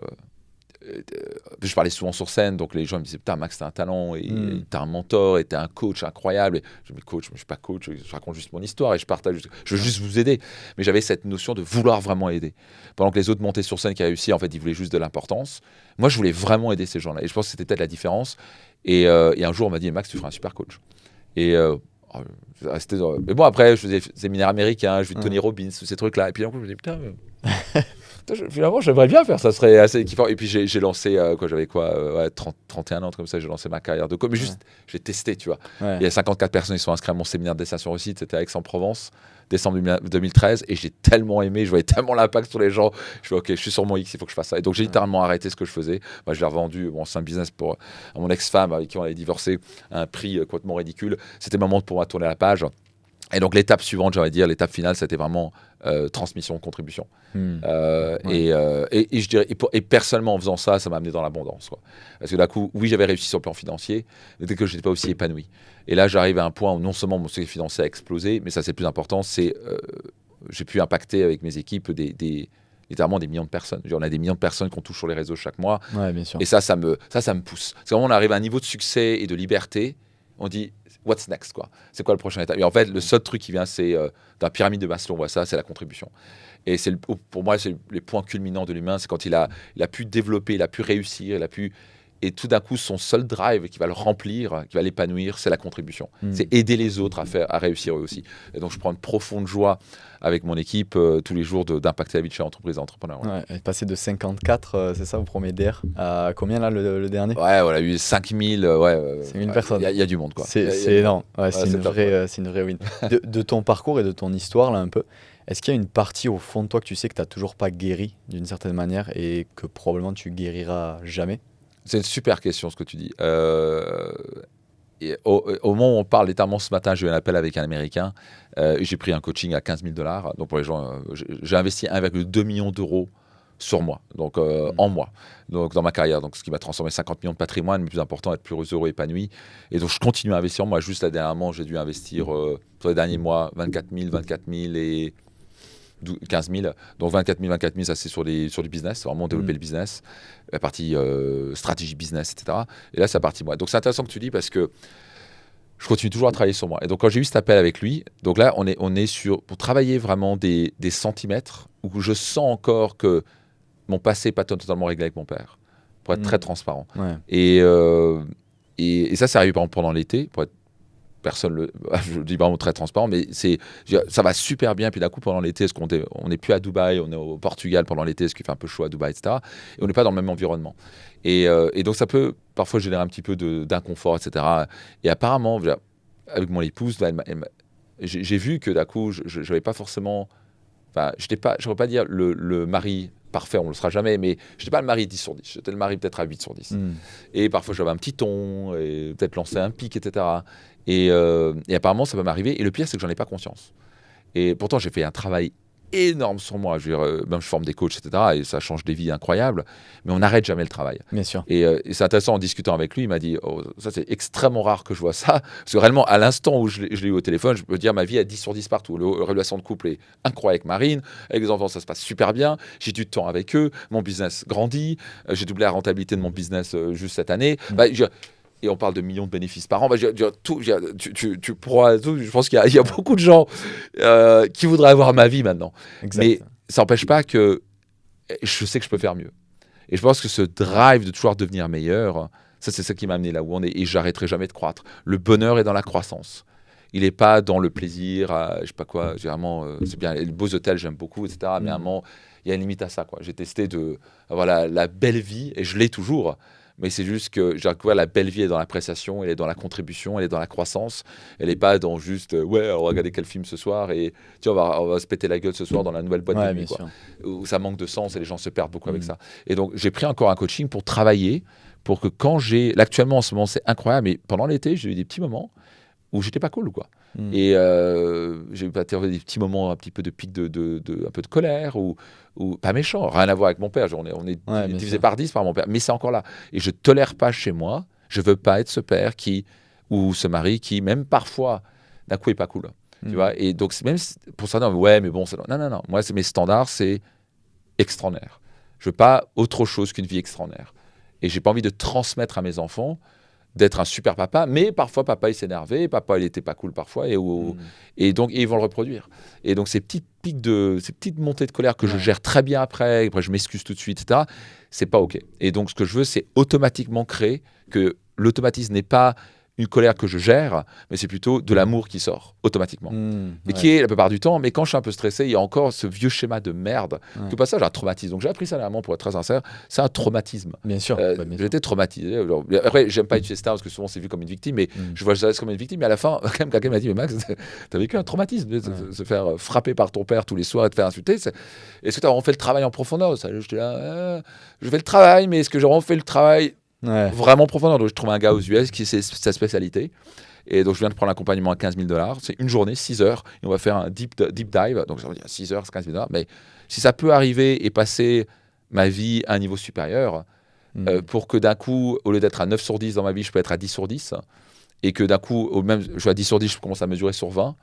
je parlais souvent sur scène. Donc, les gens me disaient putain, Max, t'as un talent et t'as un mentor et t'es un coach incroyable. Et je me dis coach, mais je suis pas coach, je raconte juste mon histoire et je partage. Je veux juste vous aider. Mais j'avais cette notion de vouloir vraiment aider. Pendant que les autres montaient sur scène qui réussi, en fait, ils voulaient juste de l'importance. Moi, je voulais vraiment aider ces gens-là. Et je pense que c'était peut-être la différence. Et un jour, on m'a dit Max, tu feras un super coach. Et mais bon, après, je faisais des séminaires américains, je faisais Tony Robbins, tous ces trucs-là. Et puis, d'un coup, je me dis, putain, Finalement, j'aimerais bien faire ça, serait assez kiffant. Et puis j'ai lancé, j'avais 31 ans, comme ça, j'ai lancé ma carrière de coach. Mais juste, j'ai testé, tu vois. Ouais. Il y a 54 personnes qui sont inscrites à mon séminaire de destination réussite, c'était à Aix-en-Provence, décembre 2013. Et j'ai tellement aimé, je voyais tellement l'impact sur les gens. Je fais, OK, je suis sur mon X, il faut que je fasse ça. Et donc, j'ai littéralement arrêté ce que je faisais. Moi, je l'ai revendu, c'est un business à mon ex-femme avec qui on avait divorcé, à un prix complètement ridicule. C'était le moment pour moi de tourner la page. Et donc l'étape suivante, j'aurais dire, l'étape finale, c'était vraiment transmission, contribution. Et je dirais, et personnellement, en faisant ça, ça m'a amené dans l'abondance, quoi. Parce que d'un coup, oui, j'avais réussi sur le plan financier, mais dès que je n'étais pas aussi épanoui. Et là, j'arrive à un point où non seulement mon succès financier a explosé, mais ça, c'est le plus important, c'est j'ai pu impacter avec mes équipes littéralement des millions de personnes. On a des millions de personnes qu'on touche sur les réseaux chaque mois. Ouais, bien sûr. Et ça me pousse. Parce que quand on arrive à un niveau de succès et de liberté, on dit what's next, quoi. C'est quoi le prochain étape? Et en fait, le seul truc qui vient, c'est dans la pyramide de Maslow, on voit ça, c'est la contribution. Et pour moi, c'est les points culminants de l'humain, c'est quand il a pu développer, il a pu réussir, et tout d'un coup, son seul drive qui va le remplir, qui va l'épanouir, c'est la contribution. C'est aider les autres à réussir eux aussi. Et donc, je prends une profonde joie avec mon équipe tous les jours d'impacter la vie de chaque entreprise et entrepreneur. Ouais, passer de 54, c'est ça, au premier DR, à combien là, le dernier? Ouais, on a eu 5000 5000 personnes. Il y a du monde, quoi. C'est énorme. Ouais, c'est une vraie win. De ton parcours et de ton histoire, là, un peu, est-ce qu'il y a une partie au fond de toi que tu sais que tu n'as toujours pas guéri d'une certaine manière et que probablement tu guériras jamais? C'est une super question, ce que tu dis. Et au moment où on parle, littéralement ce matin, j'ai eu un appel avec un Américain. J'ai pris un coaching à 15 000 $. Donc pour les gens, j'ai investi 1,2 million d'euros sur moi, donc en moi, donc dans ma carrière. Donc ce qui m'a transformé 50 millions de patrimoine, mais plus important, être plus heureux, épanoui. Et donc je continue à investir en moi. Juste dernièrement, j'ai dû investir sur les derniers mois 24 000 et 15 000. Donc 24 000, ça c'est sur du business, c'est vraiment développer le business, la partie stratégie business, etc. Et là, c'est la partie moi. Donc c'est intéressant que tu dis parce que je continue toujours à travailler sur moi. Et donc quand j'ai eu cet appel avec lui, donc là, on est pour travailler vraiment des centimètres où je sens encore que mon passé n'est pas totalement réglé avec mon père, pour être très transparent. Ouais. Et ça, c'est arrivé par exemple pendant l'été, pour être je le dis vraiment très transparent, mais ça va super bien. Puis d'un coup, pendant l'été, on n'est plus à Dubaï, on est au Portugal pendant l'été, ce qui fait un peu chaud à Dubaï, etc. Et on n'est pas dans le même environnement. Et donc, ça peut parfois générer un petit peu d'inconfort, etc. Et apparemment, avec mon épouse, j'ai vu que d'un coup, je n'avais pas forcément... Enfin, je ne pourrais pas dire le mari parfait, on ne le sera jamais, mais je n'étais pas le mari 10 sur 10. J'étais le mari peut-être à 8 sur 10. Et parfois, j'avais un petit ton, et peut-être lancer un pic, etc. Et apparemment, ça peut m'arriver. Et le pire, c'est que j'en ai pas conscience. Et pourtant, j'ai fait un travail énorme sur moi. Je veux dire, même je forme des coachs, etc. Et ça change des vies incroyables. Mais on n'arrête jamais le travail. Bien sûr. Et c'est intéressant, en discutant avec lui, il m'a dit ça, c'est extrêmement rare que je vois ça. Parce que réellement, à l'instant où je l'ai eu au téléphone, je peux dire ma vie est 10 sur 10 partout. La relation de couple est incroyable avec Marine. Avec les enfants, ça se passe super bien. J'ai du temps avec eux. Mon business grandit. J'ai doublé la rentabilité de mon business juste cette année. Et on parle de millions de bénéfices par an. Tu pourras, je pense qu'il y a beaucoup de gens qui voudraient avoir ma vie maintenant. Exact. Mais ça n'empêche pas que je sais que je peux faire mieux. Et je pense que ce drive de toujours devenir meilleur, ça, c'est ça qui m'a amené là où on est. Et j'arrêterai jamais de croître. Le bonheur est dans la croissance. Il n'est pas dans le plaisir, je sais pas quoi. Généralement, c'est bien. Les beaux hôtels, j'aime beaucoup, etc. Mais à un moment, il y a une limite à ça, quoi. J'ai testé d'avoir la belle vie, et je l'ai toujours. Mais c'est juste que j'ai découvert la belle vie est dans l'appréciation, elle est dans la contribution, elle est dans la croissance. Elle n'est pas dans juste on va regarder quel film ce soir et tiens, on va se péter la gueule ce soir dans la nouvelle boîte de nuit, quoi. Où ça manque de sens et les gens se perdent beaucoup avec ça. Et donc j'ai pris encore un coaching pour travailler, pour que actuellement en ce moment c'est incroyable, mais pendant l'été j'ai eu des petits moments où j'étais pas cool, quoi. Et j'ai eu des petits moments un petit peu de pic un peu de colère ou pas méchant, rien à voir avec mon père. On est divisé par 10 par mon père, mais c'est encore là. Et je tolère pas chez moi. Je veux pas être ce père ou ce mari qui, même parfois, d'un coup, est pas cool. Tu vois. Et donc même pour ça, non, ouais, mais bon, non. Moi, mes standards, c'est extraordinaire. Je veux pas autre chose qu'une vie extraordinaire. Et j'ai pas envie de transmettre à mes enfants d'être un super papa, mais parfois papa il s'énervait, papa il était pas cool parfois, et donc ils vont le reproduire. Et donc ces petites montées de colère que je gère très bien après je m'excuse tout de suite, etc. C'est pas ok. Et donc ce que je veux, c'est automatiquement créer que l'automatisme n'est pas une colère que je gère, mais c'est plutôt de l'amour qui sort automatiquement. Et qui est la plupart du temps, mais quand je suis un peu stressé, il y a encore ce vieux schéma de merde, que pas ça, j'ai un traumatisme. Donc j'ai appris ça dernièrement, pour être très sincère, c'est un traumatisme. Bien sûr. J'ai été traumatisé. Alors, après, j'aime pas utiliser ça parce que souvent c'est vu comme une victime, mais je vois ça comme une victime. Mais à la fin, quand même, quelqu'un m'a dit, mais Max, t'as vécu un traumatisme, se faire frapper par ton père tous les soirs et te faire insulter. Est-ce que t'as vraiment fait le travail en profondeur? J'étais là, je fais le travail, mais est-ce que j'ai vraiment fait le travail vraiment profondeur? Donc je trouve un gars aux US qui c'est sa spécialité. Et donc je viens de prendre l'accompagnement à $15 000. C'est une journée, 6 heures, et on va faire un deep dive. Donc ça veut dire 6 heures, c'est $15 000. Mais si ça peut arriver et passer ma vie à un niveau supérieur, pour que d'un coup, au lieu d'être à 9 sur 10 dans ma vie, je peux être à 10 sur 10, et que d'un coup, je suis à 10 sur 10, je commence à mesurer sur 20,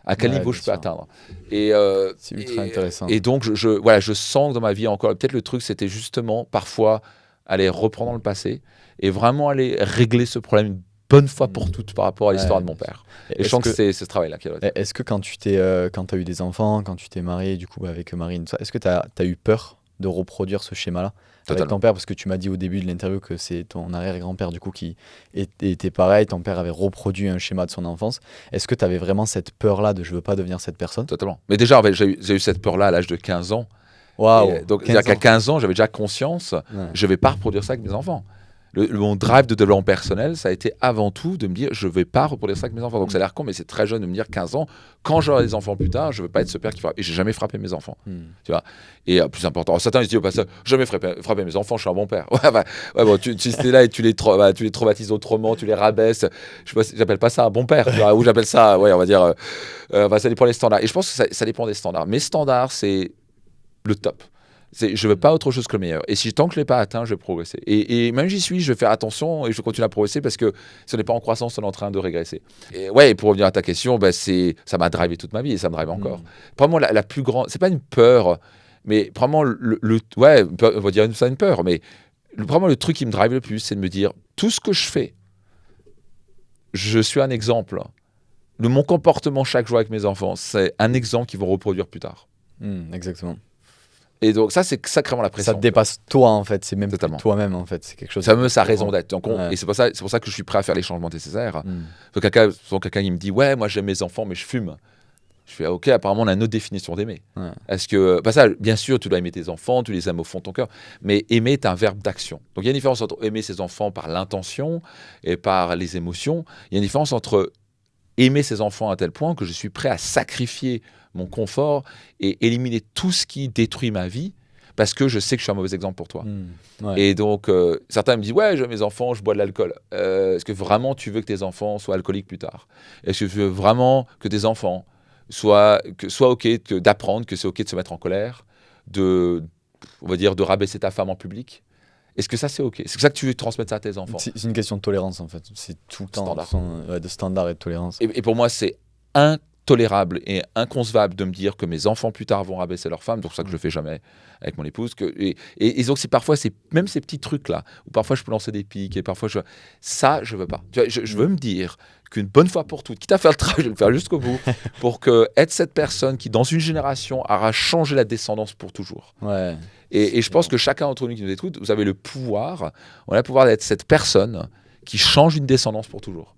à quel niveau je peux atteindre. C'est ultra intéressant. Et donc, je sens que dans ma vie encore, peut-être le truc, c'était justement parfois aller reprendre le passé et vraiment aller régler ce problème une bonne fois pour toutes par rapport à l'histoire de mon père. Et je sens que c'est ce travail-là qui est. Est-ce que quand tu as eu des enfants, quand tu t'es marié du coup avec Marine, est-ce que tu as eu peur de reproduire ce schéma-là avec ton père? Parce que tu m'as dit au début de l'interview que c'est ton arrière-grand-père du coup qui était pareil, ton père avait reproduit un schéma de son enfance. Est-ce que tu avais vraiment cette peur-là de je veux pas devenir cette personne? Totalement. Mais déjà, j'ai eu cette peur-là à l'âge de 15 ans. Waouh. Donc, c'est-à-dire qu'à 15 ans, j'avais déjà conscience, je vais pas reproduire ça avec mes enfants. Mon drive de développement personnel, ça a été avant tout de me dire je ne vais pas reproduire ça avec mes enfants. Donc ça a l'air con, mais c'est très jeune de me dire 15 ans, quand j'aurai des enfants plus tard, je ne veux pas être ce père qui frappe. Et j'ai jamais frappé mes enfants. Tu vois. Et plus important, certains ils se disent au passage, jamais frappé mes enfants, je suis un bon père. Bon, tu es là et tu les traumatises autrement, tu les rabaisses. J'appelle pas ça un bon père, tu vois, ou j'appelle ça, on va dire, ça dépend des standards. Et je pense que ça dépend des standards. Mes standards, c'est le top. Je ne veux pas autre chose que le meilleur. Et tant que je ne l'ai pas atteint, je vais progresser. Et même j'y suis, je vais faire attention et je vais continuer à progresser parce que si on n'est pas en croissance, on est en train de régresser. Et pour revenir à ta question, ça m'a drivé toute ma vie et ça me drive encore. Vraiment, la plus grande, c'est pas une peur, mais vraiment, on va dire ça une peur, mais vraiment le truc qui me drive le plus, c'est de me dire, tout ce que je fais, je suis un exemple. Mon comportement chaque jour avec mes enfants, c'est un exemple qu'ils vont reproduire plus tard. Exactement. Et donc ça, c'est sacrément la pression. Ça te dépasse toi, en fait. C'est même toi-même, en fait. C'est quelque chose. Ça me sa raison d'être. Et c'est pour ça que je suis prêt à faire les changements nécessaires. Donc quelqu'un qui me dit, ouais, moi j'aime mes enfants, mais je fume. Je fais, ok, apparemment on a une autre définition d'aimer. Est-ce que, ça, bien sûr, tu dois aimer tes enfants, tu les aimes au fond de ton cœur, mais aimer est un verbe d'action. Donc il y a une différence entre aimer ses enfants par l'intention et par les émotions. Il y a une différence entre aimer ses enfants à tel point que je suis prêt à sacrifier mon confort et éliminer tout ce qui détruit ma vie parce que je sais que je suis un mauvais exemple pour toi. Et donc, certains me disent, ouais, j'aime mes enfants, je bois de l'alcool. Est-ce que vraiment tu veux que tes enfants soient alcooliques plus tard? Est-ce que tu veux vraiment que tes enfants soient OK d'apprendre que c'est OK de se mettre en colère, on va dire, de rabaisser ta femme en public? Est-ce que ça, c'est OK? C'est ça que tu veux transmettre ça à tes enfants? C'est une question de tolérance, en fait. C'est tout le temps de standard et de tolérance. Et pour moi, c'est intolérable et inconcevable de me dire que mes enfants plus tard vont rabaisser leur femme. Donc, c'est pour ça que je le fais jamais avec mon épouse. Et donc, parfois, c'est même ces petits trucs-là, où parfois je peux lancer des pics et parfois ça, je veux pas. Tu vois, je veux me dire qu'une bonne fois pour toutes, quitte à faire le travail, je vais le faire jusqu'au bout, pour être cette personne qui, dans une génération, aura changé la descendance pour toujours. Et je pense que chacun d'entre nous qui nous écoute, vous avez le pouvoir, on a le pouvoir d'être cette personne qui change une descendance pour toujours.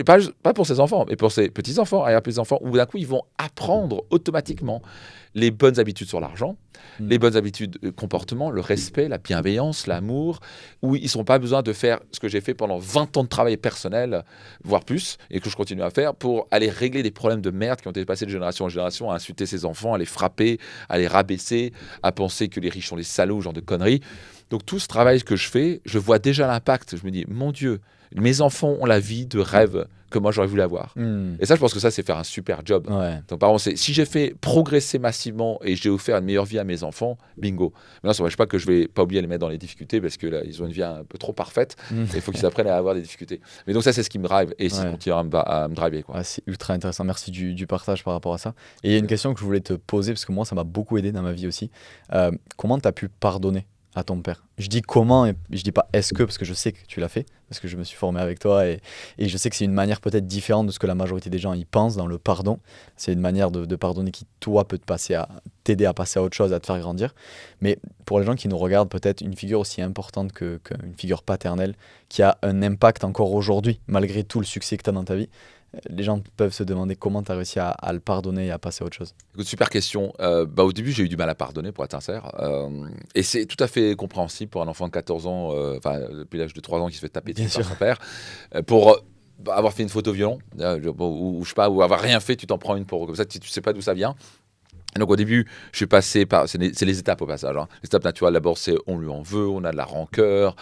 Pas pour ses enfants, mais pour ses petits-enfants, arrière-petits-enfants, où d'un coup, ils vont apprendre automatiquement les bonnes habitudes sur l'argent, les bonnes habitudes de comportement, le respect, la bienveillance, l'amour, où ils n'ont pas besoin de faire ce que j'ai fait pendant 20 ans de travail personnel, voire plus, et que je continue à faire, pour aller régler des problèmes de merde qui ont été passés de génération en génération, à insulter ses enfants, à les frapper, à les rabaisser, à penser que les riches sont les salauds, genre de conneries. Donc tout ce travail que je fais, je vois déjà l'impact. Je me dis, mon Dieu, mes enfants ont la vie de rêve que moi j'aurais voulu avoir. Et ça, je pense que ça, c'est faire un super job. Donc, par exemple, si j'ai fait progresser massivement et j'ai offert une meilleure vie à mes enfants, bingo. Maintenant, ça ne m'empêche pas que je ne vais pas oublier de les mettre dans les difficultés parce que là, ils ont une vie un peu trop parfaite et il faut qu'ils apprennent à avoir des difficultés. Mais donc, ça, c'est ce qui me drive et qui continue à me driver. C'est ultra intéressant. Merci du partage par rapport à ça. Et il y a une question que je voulais te poser parce que moi, ça m'a beaucoup aidé dans ma vie aussi. Comment tu as pu pardonner à ton père? Je dis comment et je dis pas est-ce que, parce que je sais que tu l'as fait, parce que je me suis formé avec toi et je sais que c'est une manière peut-être différente de ce que la majorité des gens y pensent dans le pardon. C'est une manière de pardonner qui, toi, peut t'aider à passer à autre chose, à te faire grandir. Mais pour les gens qui nous regardent, peut-être une figure aussi importante qu'une figure paternelle qui a un impact encore aujourd'hui, malgré tout le succès que tu as dans ta vie. Les gens peuvent se demander comment tu as réussi à le pardonner et à passer à autre chose. Écoute, super question. Au début, j'ai eu du mal à pardonner, pour être sincère. Et c'est tout à fait compréhensible pour un enfant de 14 ans, depuis l'âge de 3 ans, qui se fait taper dessus par son père. Pour avoir fait une faute au violon, ou je sais pas, ou avoir rien fait, tu t'en prends une pour. Comme ça, tu sais pas d'où ça vient. Et donc au début, je suis passé par. C'est les étapes au passage. Hein. Les étapes naturelles, d'abord, c'est on lui en veut, on a de la rancœur,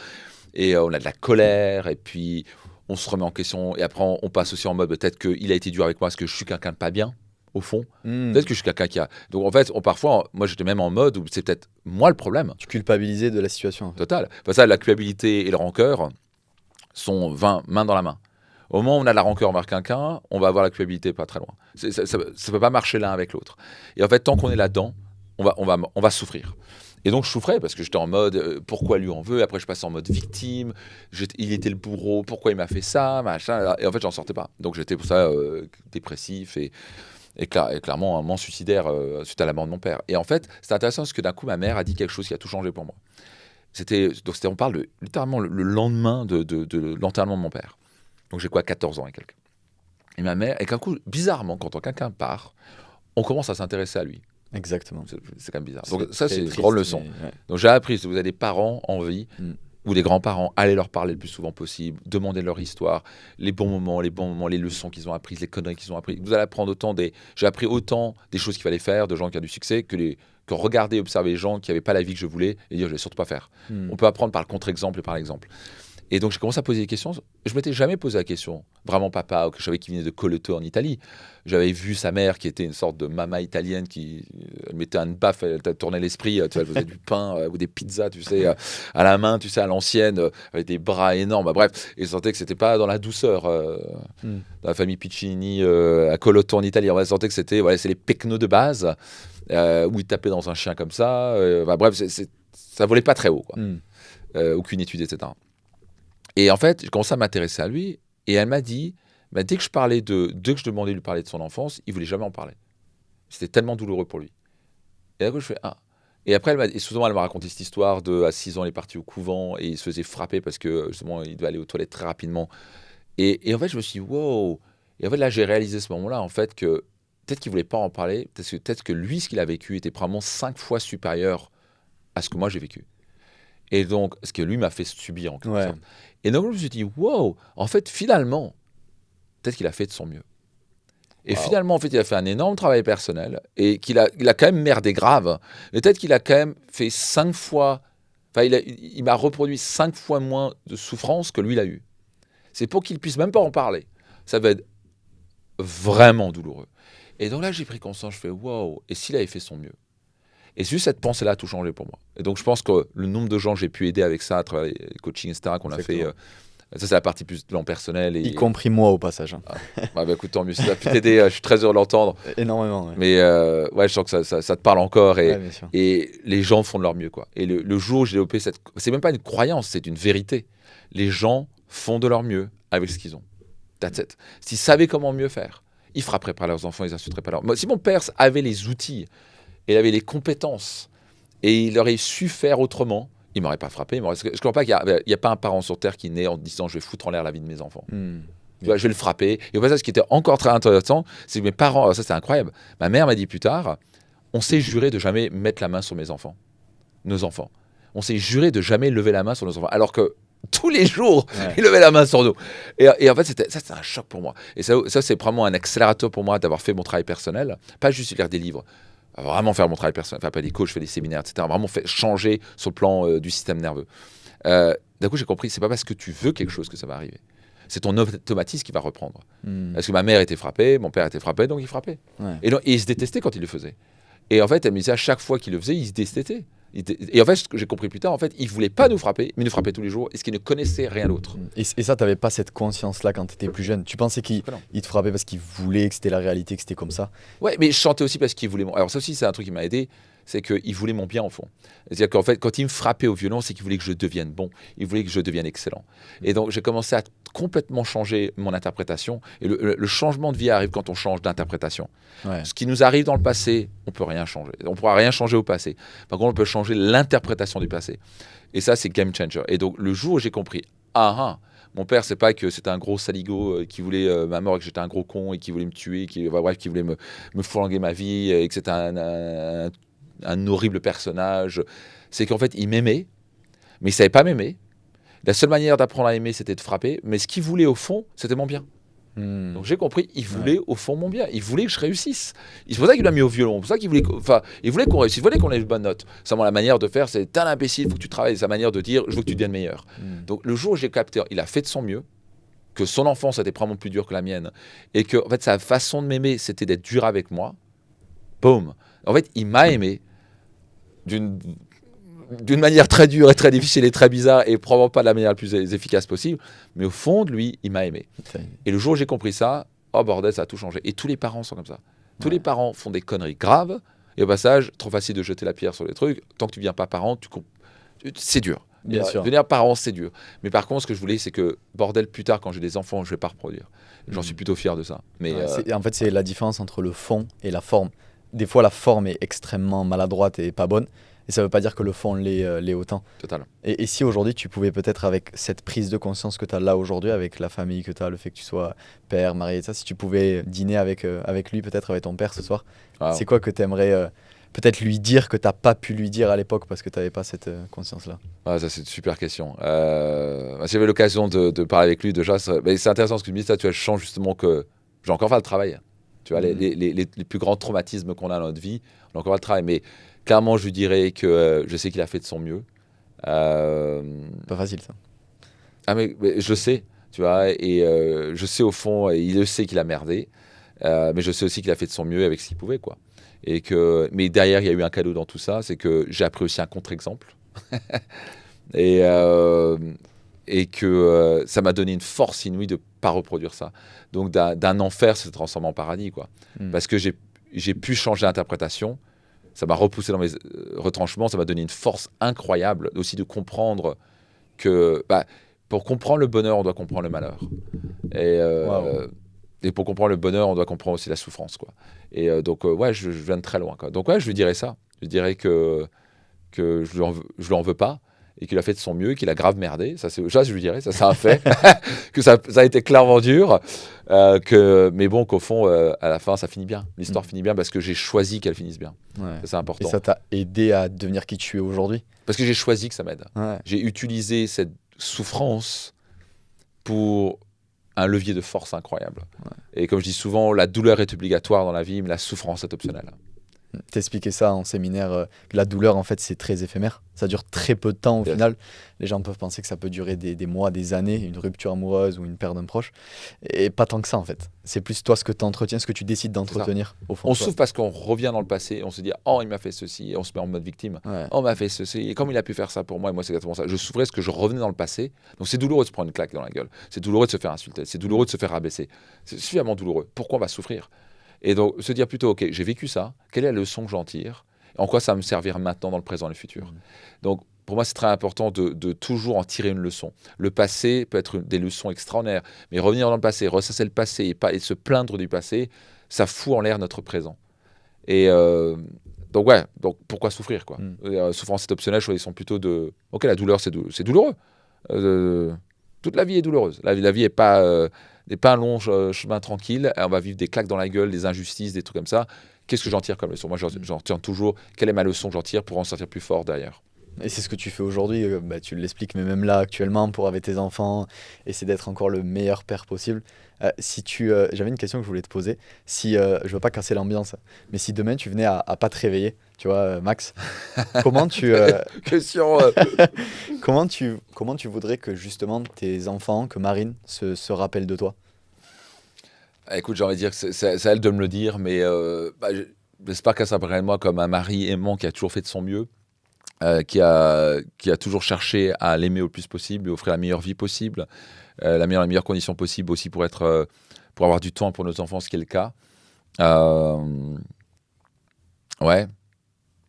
et on a de la colère, et puis on se remet en question. Et après, on passe aussi en mode peut-être qu'il a été dur avec moi parce que je suis quelqu'un de pas bien, au fond. Peut-être que je suis quelqu'un qui a. Donc en fait, parfois, moi j'étais même en mode où c'est peut-être moi le problème. Tu culpabilisais de la situation. En fait. Total. Enfin, ça, la culpabilité et le rancœur sont main dans la main. Au moment où on a de la rancœur envers quelqu'un, on va avoir la culpabilité pas très loin. Ça ne peut pas marcher l'un avec l'autre. Et en fait, tant qu'on est là-dedans, on va souffrir. Et donc je souffrais parce que j'étais en mode pourquoi lui en veut. Après je passais en mode victime. Il était le bourreau. Pourquoi il m'a fait ça, machin. Et en fait j'en sortais pas. Donc j'étais pour ça dépressif et clairement un moment suicidaire suite à la mort de mon père. Et en fait c'est intéressant parce que d'un coup ma mère a dit quelque chose qui a tout changé pour moi. On parle de littéralement le lendemain de l'enterrement de mon père. Donc j'ai 14 ans et quelques. Et ma mère, et d'un coup, bizarrement, quand quelqu'un part, on commence à s'intéresser à lui. Exactement. C'est quand même bizarre. Donc ça, c'est une grande leçon. Ouais. Donc j'ai appris, si vous avez des parents en vie, ou des grands-parents, allez leur parler le plus souvent possible, demandez leur histoire, les bons moments, les leçons qu'ils ont apprises, les conneries qu'ils ont apprises. Vous allez apprendre j'ai appris autant des choses qu'il fallait faire, de gens qui ont du succès, que regarder, observer les gens qui n'avaient pas la vie que je voulais, et dire je ne vais surtout pas faire. On peut apprendre par le contre-exemple et par l'exemple. Et donc j'ai commencé à poser des questions. Je m'étais jamais posé la question, vraiment papa, que je savais qu'il venait de Coleto en Italie. J'avais vu sa mère qui était une sorte de mama italienne qui mettait une baffe, elle tournait l'esprit, tu vois, elle faisait du pain ou des pizzas, tu sais, à la main, tu sais, à l'ancienne, avec des bras énormes. Bref, et je sentais que c'était pas dans la douceur. Dans la famille Piccini à Coleto en Italie, on sentait que c'était, c'est les pecnos de base où il tapait dans un chien comme ça. Bref, ça volait pas très haut, quoi. Aucune étude, etc. Et en fait, j'ai commencé à m'intéresser à lui, et elle m'a dit, dès que je demandais de lui parler de son enfance, il voulait jamais en parler. C'était tellement douloureux pour lui. Et là, je fais Et après, souvent, elle m'a raconté cette histoire à 6 ans, il est parti au couvent et il se faisait frapper parce que justement, il devait aller aux toilettes très rapidement. Et en fait, je me suis dit, wow. Et en fait, là, j'ai réalisé à ce moment-là, en fait, que peut-être qu'il voulait pas en parler, peut-être que lui, ce qu'il a vécu était probablement 5 fois supérieur à ce que moi j'ai vécu. Et donc, ce que lui m'a fait subir en quelque sorte. Et donc, je me suis dit, wow, en fait, finalement, peut-être qu'il a fait de son mieux. Et finalement, en fait, il a fait un énorme travail personnel et qu'il a quand même merdé grave. Mais peut-être qu'il a quand même fait 5 fois, il m'a reproduit 5 fois moins de souffrance que lui, il a eu. C'est pour qu'il puisse même pas en parler. Ça va être vraiment douloureux. Et donc là, j'ai pris conscience, je fais, wow, et s'il avait fait son mieux? Et juste cette pensée-là a tout changé pour moi. Et donc, je pense que le nombre de gens que j'ai pu aider avec ça, à travers les coachings, etc., qu'on a fait, ça, c'est la partie plus de plan personnel. Y compris moi, au passage. Écoute, tant mieux. Si ça a pu t'aider, je suis très heureux de l'entendre. Énormément, ouais. Mais je sens que ça te parle encore. Et les gens font de leur mieux, quoi. Et le jour où j'ai développé c'est même pas une croyance, c'est une vérité. Les gens font de leur mieux avec ce qu'ils ont. That's it. S'ils savaient comment mieux faire, ils frapperaient pas leurs enfants, ils insulteraient pas leurs... Si mon père avait les outils... il avait les compétences et il aurait su faire autrement, il ne m'aurait pas frappé. Je ne crois pas qu'il n'y a pas un parent sur Terre qui naît en disant « je vais foutre en l'air la vie de mes enfants ». Tu vois, je vais le frapper. Et au passage, ce qui était encore très intéressant, c'est que mes parents, ça c'est incroyable, ma mère m'a dit plus tard, on s'est juré de jamais mettre la main sur nos enfants. On s'est juré de jamais lever la main sur nos enfants. Alors que tous les jours, il levait la main sur nous. Et en fait, c'était un choc pour moi. Et ça c'est vraiment un accélérateur pour moi d'avoir fait mon travail personnel, pas juste lire des livres. Vraiment faire mon travail personnel, pas des coachs, je fais des séminaires, etc. Vraiment changer sur le plan du système nerveux. D'un coup, j'ai compris, c'est pas parce que tu veux quelque chose que ça va arriver. C'est ton automatisme qui va reprendre. Parce que ma mère était frappée, mon père était frappé, donc il frappait. Et il se détestait quand il le faisait. Et en fait, elle me disait à chaque fois qu'il le faisait, il se détestait. Et en fait, ce que j'ai compris plus tard, en fait, il voulait pas nous frapper, mais il nous frappait tous les jours, et ce qu'il ne connaissait rien d'autre. Et ça, tu n'avais pas cette conscience-là quand tu étais plus jeune. Tu pensais qu'il te frappait parce qu'il voulait, que c'était la réalité, que c'était comme ça. Ouais, mais je chantais aussi parce qu'il voulait. Alors ça aussi, c'est un truc qui m'a aidé. c'est qu'il voulait mon bien au fond. C'est-à-dire qu'en fait, quand il me frappait au violon, c'est qu'il voulait que je devienne bon, il voulait que je devienne excellent. Et donc, j'ai commencé à complètement changer mon interprétation. Et le changement de vie arrive quand on change d'interprétation. Ouais. Ce qui nous arrive dans le passé, on ne peut rien changer. On ne pourra rien changer au passé. Par contre, on peut changer l'interprétation du passé. Et ça, c'est game changer. Et donc, le jour où j'ai compris, mon père, c'est pas que c'était un gros saligo qui voulait ma mort et que j'étais un gros con et qui voulait me tuer, qui voulait me fourlanguer ma vie et que c'était un horrible personnage. C'est qu'en fait, il m'aimait, mais il savait pas m'aimer. La seule manière d'apprendre à aimer, c'était de frapper. Mais ce qu'il voulait au fond, c'était mon bien. Donc j'ai compris, il voulait au fond mon bien. Il voulait que je réussisse. C'est pour ça qu'il l'a mis au violon. C'est pour ça qu'il voulait, il voulait qu'on réussisse. Il voulait qu'on ait une bonne note. Seulement la manière de faire, c'est t'es un imbécile, il faut que tu travailles. C'est sa manière de dire, je veux que tu deviennes meilleur. Donc le jour où j'ai capté, il a fait de son mieux, que son enfance était probablement plus dure que la mienne, et que en fait sa façon de m'aimer, c'était d'être dur avec moi. Boum. En fait, il m'a aimé d'une manière très dure et très difficile et très bizarre et probablement pas de la manière la plus efficace possible, mais au fond de lui, il m'a aimé. Et le jour où j'ai compris ça, oh bordel, ça a tout changé. Et tous les parents sont comme ça. Tous les parents font des conneries graves, et au passage, trop facile de jeter la pierre sur les trucs. Tant que tu deviens pas parent, c'est dur. Bien sûr. Devenir parent, c'est dur. Mais par contre, ce que je voulais, c'est que, bordel, plus tard, quand j'ai des enfants, je vais pas reproduire. J'en suis plutôt fier de ça. Mais en fait, c'est la différence entre le fond et la forme. Des fois, la forme est extrêmement maladroite et pas bonne. Et ça ne veut pas dire que le fond l'est autant. Total. Et si aujourd'hui, tu pouvais peut-être, avec cette prise de conscience que tu as là aujourd'hui, avec la famille que tu as, le fait que tu sois père, marié, et ça, si tu pouvais dîner avec lui, peut-être avec ton père ce soir, c'est quoi que tu aimerais peut-être lui dire que tu n'as pas pu lui dire à l'époque parce que tu n'avais pas cette conscience-là? Ça, c'est une super question. Si j'avais l'occasion de parler avec lui, déjà, c'est intéressant ce que tu me dis. Ça, tu vois, je sens justement que j'ai encore fait le travail. Tu vois, les plus grands traumatismes qu'on a dans notre vie, on a encore fait le travail. Mais clairement, je lui dirais que je sais qu'il a fait de son mieux. Pas facile, ça. Mais je le sais, tu vois, et je sais au fond, il le sait qu'il a merdé, mais je sais aussi qu'il a fait de son mieux avec ce qu'il pouvait, quoi. Mais derrière, il y a eu un cadeau dans tout ça, c'est que j'ai appris aussi un contre-exemple. et que ça m'a donné une force inouïe de ne pas reproduire ça. Donc d'un enfer, ça se transforme en paradis, quoi. Parce que j'ai pu changer d'interprétation. Ça m'a repoussé dans mes retranchements, ça m'a donné une force incroyable aussi de comprendre que pour comprendre le bonheur, on doit comprendre le malheur. Et pour comprendre le bonheur, on doit comprendre aussi la souffrance, quoi. Et donc, je viens de très loin, quoi. Donc, je lui dirais ça. Je dirais que je lui en veux pas et qu'il a fait de son mieux, qu'il a grave merdé. Ça, je lui dirais, ça, c'est un fait. Que ça a été clairement dur. Mais bon, qu'au fond, à la fin, ça finit bien. L'histoire finit bien parce que j'ai choisi qu'elle finisse bien. Ouais. Ça, c'est important. Et ça t'a aidé à devenir qui tu es aujourd'hui? Parce que j'ai choisi que ça m'aide. Ouais. J'ai utilisé cette souffrance pour un levier de force incroyable. Ouais. Et comme je dis souvent, la douleur est obligatoire dans la vie, mais la souffrance est optionnelle. T'expliquais ça en séminaire, que la douleur, en fait, c'est très éphémère. Ça dure très peu de temps au final. Les gens peuvent penser que ça peut durer des mois, des années, une rupture amoureuse ou une perte d'un proche. Et pas tant que ça, en fait. C'est plus toi ce que tu entretiens, ce que tu décides d'entretenir, au fond. On souffre parce qu'on revient dans le passé, on se dit « Oh, il m'a fait ceci », et on se met en mode victime. Ouais. « Oh, il m'a fait ceci, et comme il a pu faire ça pour moi, et moi, c'est exactement ça. » Je souffrais parce que je revenais dans le passé. Donc, c'est douloureux de se prendre une claque dans la gueule. C'est douloureux de se faire insulter. C'est douloureux de se faire rabaisser. C'est suffisamment douloureux. Pourquoi on va souffrir ? Et donc, se dire plutôt, OK, j'ai vécu ça, quelle est la leçon que j'en tire ? En quoi ça va me servir maintenant, dans le présent et le futur ? Donc, pour moi, c'est très important de toujours en tirer une leçon. Le passé peut être des leçons extraordinaires, mais revenir dans le passé, ressasser le passé et se plaindre du passé, ça fout en l'air notre présent. Et donc pourquoi souffrir, quoi ? Souffrance est optionnelle, choisissons plutôt de... OK, la douleur, c'est douloureux. Toute la vie est douloureuse. La vie n'est pas un long chemin tranquille. On va vivre des claques dans la gueule, des injustices, des trucs comme ça. Qu'est-ce que j'en tire comme leçon ? Moi, j'en retiens toujours. Quelle est ma leçon que j'en tire pour en sortir plus fort derrière ? Et c'est ce que tu fais aujourd'hui, tu l'expliques, mais même là, actuellement, pour avec tes enfants, essayer d'être encore le meilleur père possible. J'avais une question que je voulais te poser. Je ne veux pas casser l'ambiance, mais si demain, tu venais à pas te réveiller, tu vois, Max, comment tu... Question comment tu voudrais que, justement, tes enfants, que Marine, se rappellent de toi ? Écoute, j'ai envie de dire que c'est à elle de me le dire, mais j'espère qu'elle s'appellera de moi comme un mari aimant qui a toujours fait de son mieux. Qui a toujours cherché à l'aimer au plus possible, lui offrir la meilleure vie possible, les meilleures conditions possibles aussi pour avoir du temps pour nos enfants, ce qui est le cas. Ouais,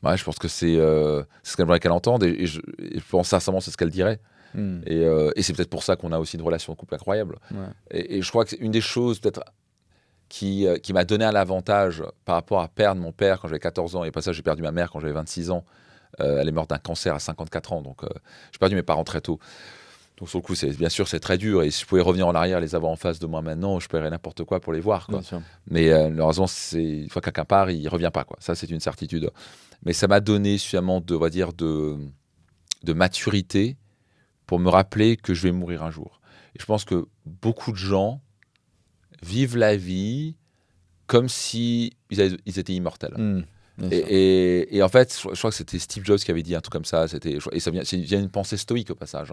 Ouais, je pense que c'est ce qu'elle voudrait qu'elle entende et je pense sincèrement c'est ce qu'elle dirait. Et c'est peut-être pour ça qu'on a aussi une relation de couple incroyable. Ouais. Et je crois que c'est une des choses peut-être qui m'a donné un avantage par rapport à perdre mon père quand j'avais 14 ans. Et pas ça, j'ai perdu ma mère quand j'avais 26 ans. Elle est morte d'un cancer à 54 ans. Donc j'ai perdu mes parents très tôt. Donc sur le coup, bien sûr, c'est très dur. Et si je pouvais revenir en arrière, les avoir en face de moi maintenant, je paierais n'importe quoi pour les voir, quoi. Mais malheureusement, une fois que quelqu'un part, il ne revient pas, quoi. Ça, c'est une certitude. Mais ça m'a donné suffisamment de, on va dire, de maturité pour me rappeler que je vais mourir un jour. Et je pense que beaucoup de gens vivent la vie comme si ils étaient immortels. Et en fait, je crois que c'était Steve Jobs qui avait dit un truc comme ça. Et ça vient une pensée stoïque au passage.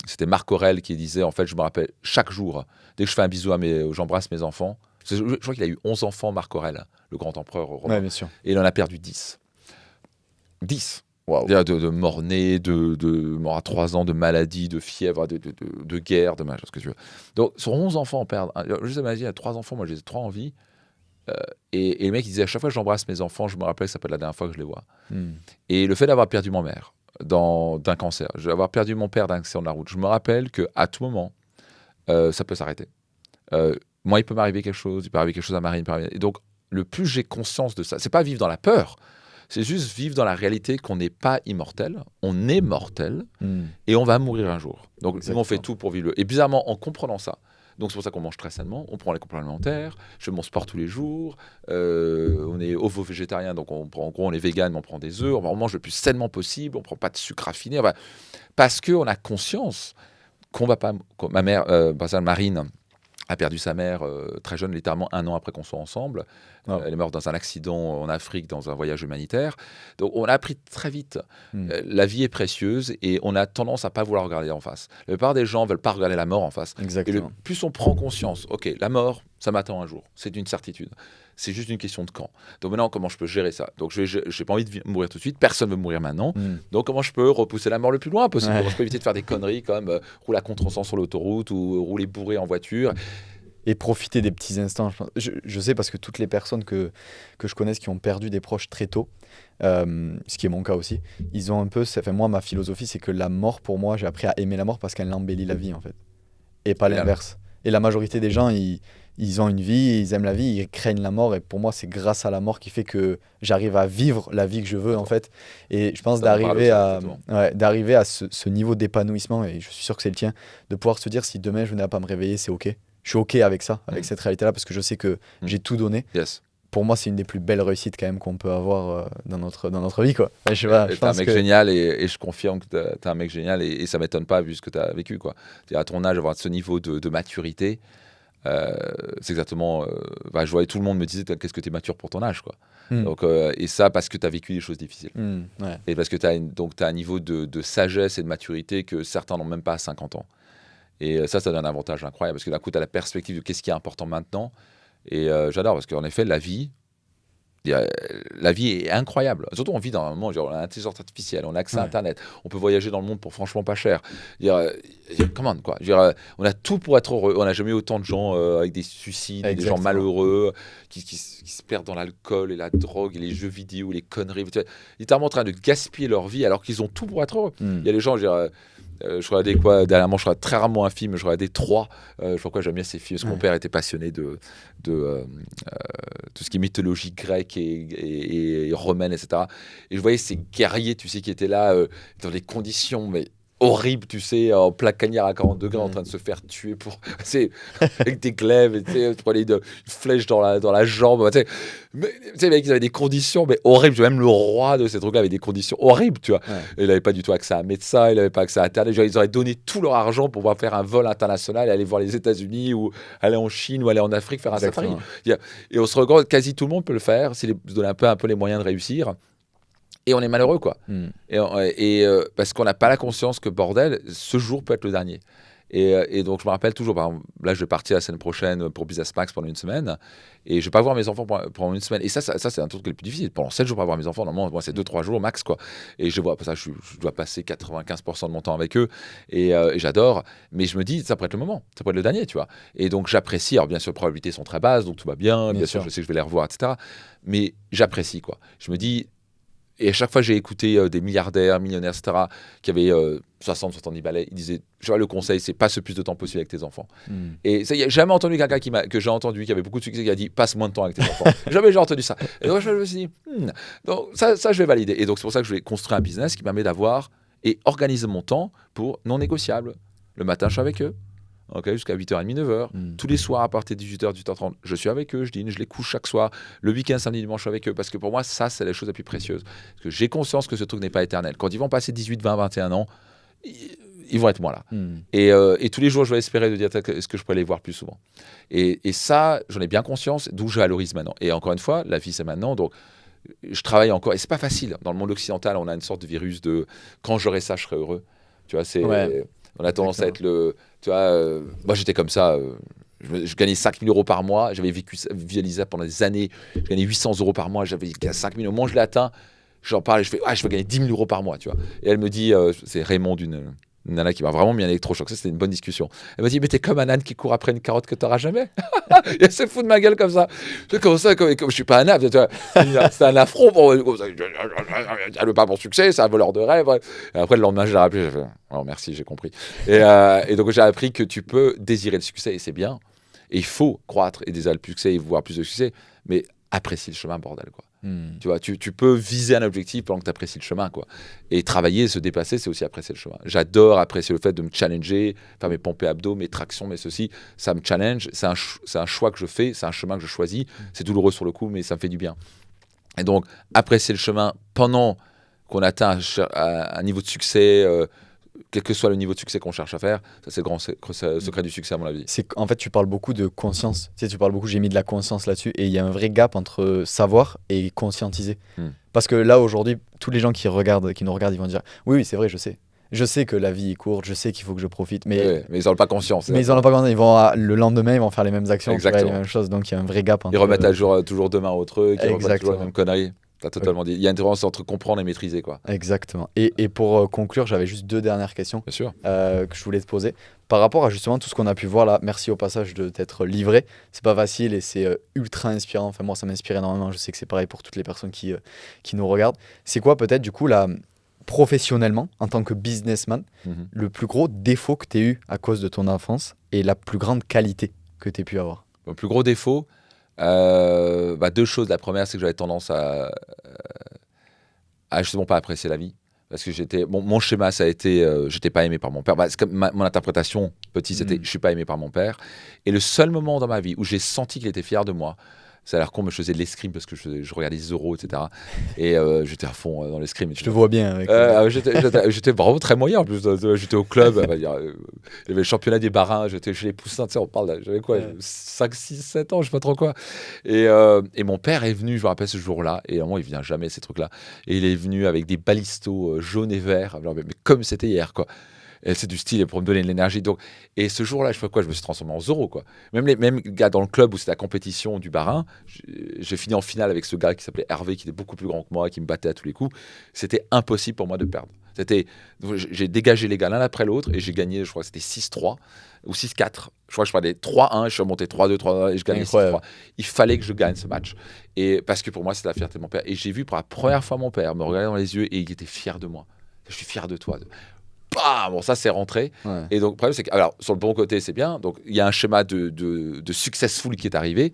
C'était Marc Aurèle qui disait, en fait, je me rappelle chaque jour, dès que je fais un bisou j'embrasse mes enfants. Je crois qu'il a eu 11 enfants, Marc Aurèle, le grand empereur romain. Ouais, bien sûr. Et il en a perdu 10. 10. Wow. De mort-né, de mort à 3 ans, de maladie, de fièvre, de guerre, de machin, ce que tu veux. Donc, sur 11 enfants, on perd. Juste imagine, il y a 3 enfants, moi j'ai 3 en vie. Et le mec, il disait, à chaque fois que j'embrasse mes enfants, je me rappelle que ça peut être la dernière fois que je les vois. Et le fait d'avoir perdu ma mère d'un cancer, d'avoir perdu mon père d'un accident de la route, je me rappelle qu'à tout moment, ça peut s'arrêter. Moi, il peut m'arriver quelque chose, il peut arriver quelque chose à Marine. Et donc, le plus j'ai conscience de ça, c'est pas vivre dans la peur, c'est juste vivre dans la réalité qu'on n'est pas immortel, on est mortel, et on va mourir un jour. Donc, nous, on fait tout pour vivre. Et bizarrement, en comprenant ça, donc c'est pour ça qu'on mange très sainement, on prend les compléments alimentaires, je fais mon sport tous les jours, on est ovo-végétarien, donc en gros on est vegan, mais on prend des œufs, on mange le plus sainement possible, on ne prend pas de sucre raffiné, parce qu'on a conscience qu'on va pas... Ma mère, par exemple, Marine, a perdu sa mère très jeune, littéralement 1 an après qu'on soit ensemble. Elle est morte dans un accident en Afrique, dans un voyage humanitaire. Donc on a appris très vite. La vie est précieuse et on a tendance à pas vouloir regarder en face. La plupart des gens veulent pas regarder la mort en face. Exactement. Et plus on prend conscience, ok, la mort, ça m'attend un jour. C'est une certitude. C'est juste une question de quand. Donc maintenant, comment je peux gérer ça? Donc je n'ai pas envie de mourir tout de suite. Personne ne veut mourir maintenant. Donc comment je peux repousser la mort le plus loin possible? Comment je peux éviter de faire des conneries comme rouler à contre-sens sur l'autoroute ou rouler bourré en voiture? Et profiter des petits instants. Je sais parce que toutes les personnes que je connaisse qui ont perdu des proches très tôt, ce qui est mon cas aussi, ils ont un peu... moi, ma philosophie, c'est que la mort, pour moi, j'ai appris à aimer la mort parce qu'elle embellit la vie, en fait. Et pas l'inverse. Et la majorité des gens, ils ont une vie, ils aiment la vie, ils craignent la mort. Et pour moi, c'est grâce à la mort qui fait que j'arrive à vivre la vie que je veux, en fait. Et je pense d'arriver à ce niveau d'épanouissement, et je suis sûr que c'est le tien, de pouvoir se dire, si demain je venais à pas me réveiller, c'est OK. Je suis OK avec ça, avec cette réalité-là, parce que je sais que j'ai tout donné. Yes. Pour moi, c'est une des plus belles réussites quand même qu'on peut avoir dans notre vie, quoi. T'es un mec génial et je confirme que t'es un mec génial et ça m'étonne pas vu ce que t'as vécu, quoi. À ton âge, avoir ce niveau de maturité, c'est exactement... je voyais tout le monde me disait qu'est-ce que t'es mature pour ton âge, quoi. Donc, et ça parce que t'as vécu des choses difficiles. Ouais. Et parce que t'as un niveau de sagesse et de maturité que certains n'ont même pas à 50 ans. Et ça donne un avantage incroyable parce que d'un coup, tu as la perspective de qu'est-ce qui est important maintenant. Et j'adore parce qu'en effet, la vie est incroyable. Surtout, on vit dans un moment où on a l'intelligence artificielle, on a accès à Internet, on peut voyager dans le monde pour franchement pas cher. Comment, quoi. On a tout pour être heureux. On n'a jamais eu autant de gens avec des suicides, des gens malheureux qui se perdent dans l'alcool et la drogue et les jeux vidéo, les conneries. Littéralement en train de gaspiller leur vie alors qu'ils ont tout pour être heureux. Il y a des gens, je regardais dernièrement, je regardais très rarement un film, je regardais 3. Je sais pourquoi j'aime bien ces films, parce que mon père était passionné de tout ce qui est mythologie grecque et romaine, etc. Et je voyais ces guerriers, tu sais, qui étaient là dans des conditions horrible, tu sais, en plein cagnard à 40 degrés, en train de se faire tuer avec des glaives, tu prenais une flèche dans la jambe, tu sais, les mecs, ils avaient des conditions horribles. Même le roi de ces trucs-là avait des conditions horribles, tu vois. Il n'avait pas du tout accès à un médecin, il n'avait pas accès à Internet. Ils auraient donné tout leur argent pour pouvoir faire un vol international et aller voir les États-Unis ou aller en Chine ou aller en Afrique faire un safari. Et on se regarde, quasi tout le monde peut le faire, s'il se donne un peu les moyens de réussir. Et on est malheureux, quoi. Et parce qu'on n'a pas la conscience que, bordel, ce jour peut être le dernier. Et donc, je me rappelle toujours, par exemple, là, je vais partir la semaine prochaine pour Business Max pendant une semaine, et je vais pas voir mes enfants pendant une semaine. Et ça c'est un truc qui est le plus difficile. Pendant 7 jours, pas voir mes enfants, normalement, moi, c'est 2-3 jours max, quoi. Et je vois, ça, je dois passer 95% de mon temps avec eux, et j'adore. Mais je me dis, ça pourrait être le moment, ça pourrait être le dernier, tu vois. Et donc, j'apprécie. Alors, bien sûr, les probabilités sont très basses, donc tout va bien. Bien sûr, je sais que je vais les revoir, etc. Mais j'apprécie, quoi. Je me dis. Et à chaque fois, j'ai écouté des milliardaires, millionnaires, etc., qui avaient 60-70 balais. Ils disaient, je vois, le conseil, c'est passe le plus de temps possible avec tes enfants. Et ça, il n'y a jamais entendu quelqu'un que j'ai entendu, qui avait beaucoup de succès, qui a dit, passe moins de temps avec tes enfants. Jamais j'ai entendu ça. Et donc, je me suis dit, donc, ça, je vais valider. Et donc, c'est pour ça que je vais construire un business qui permet d'avoir et organiser mon temps pour non négociable. Le matin, je suis avec eux. Okay, jusqu'à 8h30, 9h. Tous les soirs, à partir de 18h, 18h30, je suis avec eux, je dîne, je les couche chaque soir. Le week-end, samedi, dimanche, je suis avec eux. Parce que pour moi, ça, c'est la chose la plus précieuse. Parce que j'ai conscience que ce truc n'est pas éternel. Quand ils vont passer 18, 20, 21 ans, ils vont être moins là. Et tous les jours, je vais espérer de dire est-ce que je pourrais les voir plus souvent. Et ça, j'en ai bien conscience, d'où je valorise maintenant. Et encore une fois, la vie, c'est maintenant. Donc, je travaille encore. Et c'est pas facile. Dans le monde occidental, on a une sorte de virus de quand j'aurai ça, je serai heureux. Tu vois, c'est... Ouais. On a tendance à être le... Tu vois, moi, j'étais comme ça. Je gagnais 5 000 euros par mois. J'avais visualisé ça pendant des années. Je gagnais 800 euros par mois. J'avais 5 000 euros. Au moment où je l'ai atteint, j'en parle et je fais je veux gagner 10 000 euros par mois. Tu vois. Et elle me dit, c'est Raymond d'une nana qui m'a vraiment mis un électrochoc. Ça, c'était une bonne discussion. Elle m'a dit, mais t'es comme un âne qui court après une carotte que t'auras jamais. Et elle se fout de ma gueule comme ça. Comme ça, comme je suis pas un âne. C'est un affront. Elle veut pas mon succès. C'est un voleur de rêve. Et après, le lendemain, je l'ai rappelé. J'ai fait, oh, merci, j'ai compris. Et donc, j'ai appris que tu peux désirer le succès et c'est bien. Et il faut croître et désirer le succès et voir plus de succès. Mais apprécie le chemin, bordel, quoi. Tu vois, tu peux viser un objectif pendant que tu apprécies le chemin, quoi. Et travailler, se dépasser, c'est aussi apprécier le chemin. J'adore apprécier le fait de me challenger, faire mes pompes et abdos, mes tractions, mes ceci. Ça me challenge. C'est un choix que je fais, c'est un chemin que je choisis. C'est douloureux sur le coup, mais ça me fait du bien. Et donc, apprécier le chemin pendant qu'on atteint un niveau de succès, quel que soit le niveau de succès qu'on cherche à faire, ça c'est le grand secret du succès à mon avis. En fait, tu parles beaucoup de conscience. Tu sais, tu parles beaucoup, j'ai mis de la conscience là-dessus, et il y a un vrai gap entre savoir et conscientiser. Parce que là, aujourd'hui, tous les gens qui nous regardent, ils vont dire, oui, c'est vrai, je sais. Je sais que la vie est courte, je sais qu'il faut que je profite, mais ils n'en ont pas conscience. Mais ils n'en ont pas conscience. Le lendemain, ils vont faire les mêmes actions, les mêmes choses. Donc il y a un vrai gap. Ils remettent à jour toujours demain au truc, ils remettent toujours les mêmes conneries. T'as totalement dit. Il y a une différence entre comprendre et maîtriser, quoi. Exactement. Et pour conclure, j'avais juste 2 dernières questions que je voulais te poser. Par rapport à justement tout ce qu'on a pu voir là, merci au passage de t'être livré. C'est pas facile et c'est ultra inspirant. Enfin, moi, ça m'inspire énormément. Je sais que c'est pareil pour toutes les personnes qui nous regardent. C'est quoi peut-être du coup, professionnellement, en tant que businessman, le plus gros défaut que tu as eu à cause de ton enfance et la plus grande qualité que tu as pu avoir? Le plus gros défaut 2 choses. La première, c'est que j'avais tendance à justement pas apprécier la vie. Parce que mon schéma, ça a été, j'étais pas aimé par mon père. C'est comme mon interprétation, petit, c'était, je suis pas aimé par mon père. Et le seul moment dans ma vie où j'ai senti qu'il était fier de moi, ça a l'air con, mais je faisais de l'escrime parce que je regardais les euros, etc. Et j'étais à fond dans l'escrime. Je te vois bien. Avec j'étais vraiment très moyen. En plus, j'étais il y avait le championnat des barins, j'étais chez les poussins, tu sais, on parle, j'avais quoi, 5, 6, 7 ans, je sais pas trop quoi. Et mon père est venu, je me rappelle ce jour-là, et vraiment, il vient jamais, ces trucs-là. Et il est venu avec des balistos jaunes et verts, alors, mais comme c'était hier, quoi. Et c'est du style pour me donner de l'énergie. Donc, et ce jour-là, je me suis transformé en Zorro, quoi. Même gars dans le club où c'était la compétition du barin, j'ai fini en finale avec ce gars qui s'appelait Hervé, qui était beaucoup plus grand que moi, qui me battait à tous les coups. C'était impossible pour moi de perdre. J'ai dégagé les gars l'un après l'autre et j'ai gagné, je crois que c'était 6-3 ou 6-4. Je crois que je parlais 3-1, je suis remonté 3-2, 3-1 et je gagnais 6-3. Il fallait que je gagne ce match. Et parce que pour moi, c'était la fierté de mon père. Et j'ai vu pour la première fois mon père me regarder dans les yeux et il était fier de moi. Je suis fier de toi. Bon, ça c'est rentré. Et donc le problème c'est que, alors sur le bon côté c'est bien, donc il y a un schéma de successful qui est arrivé,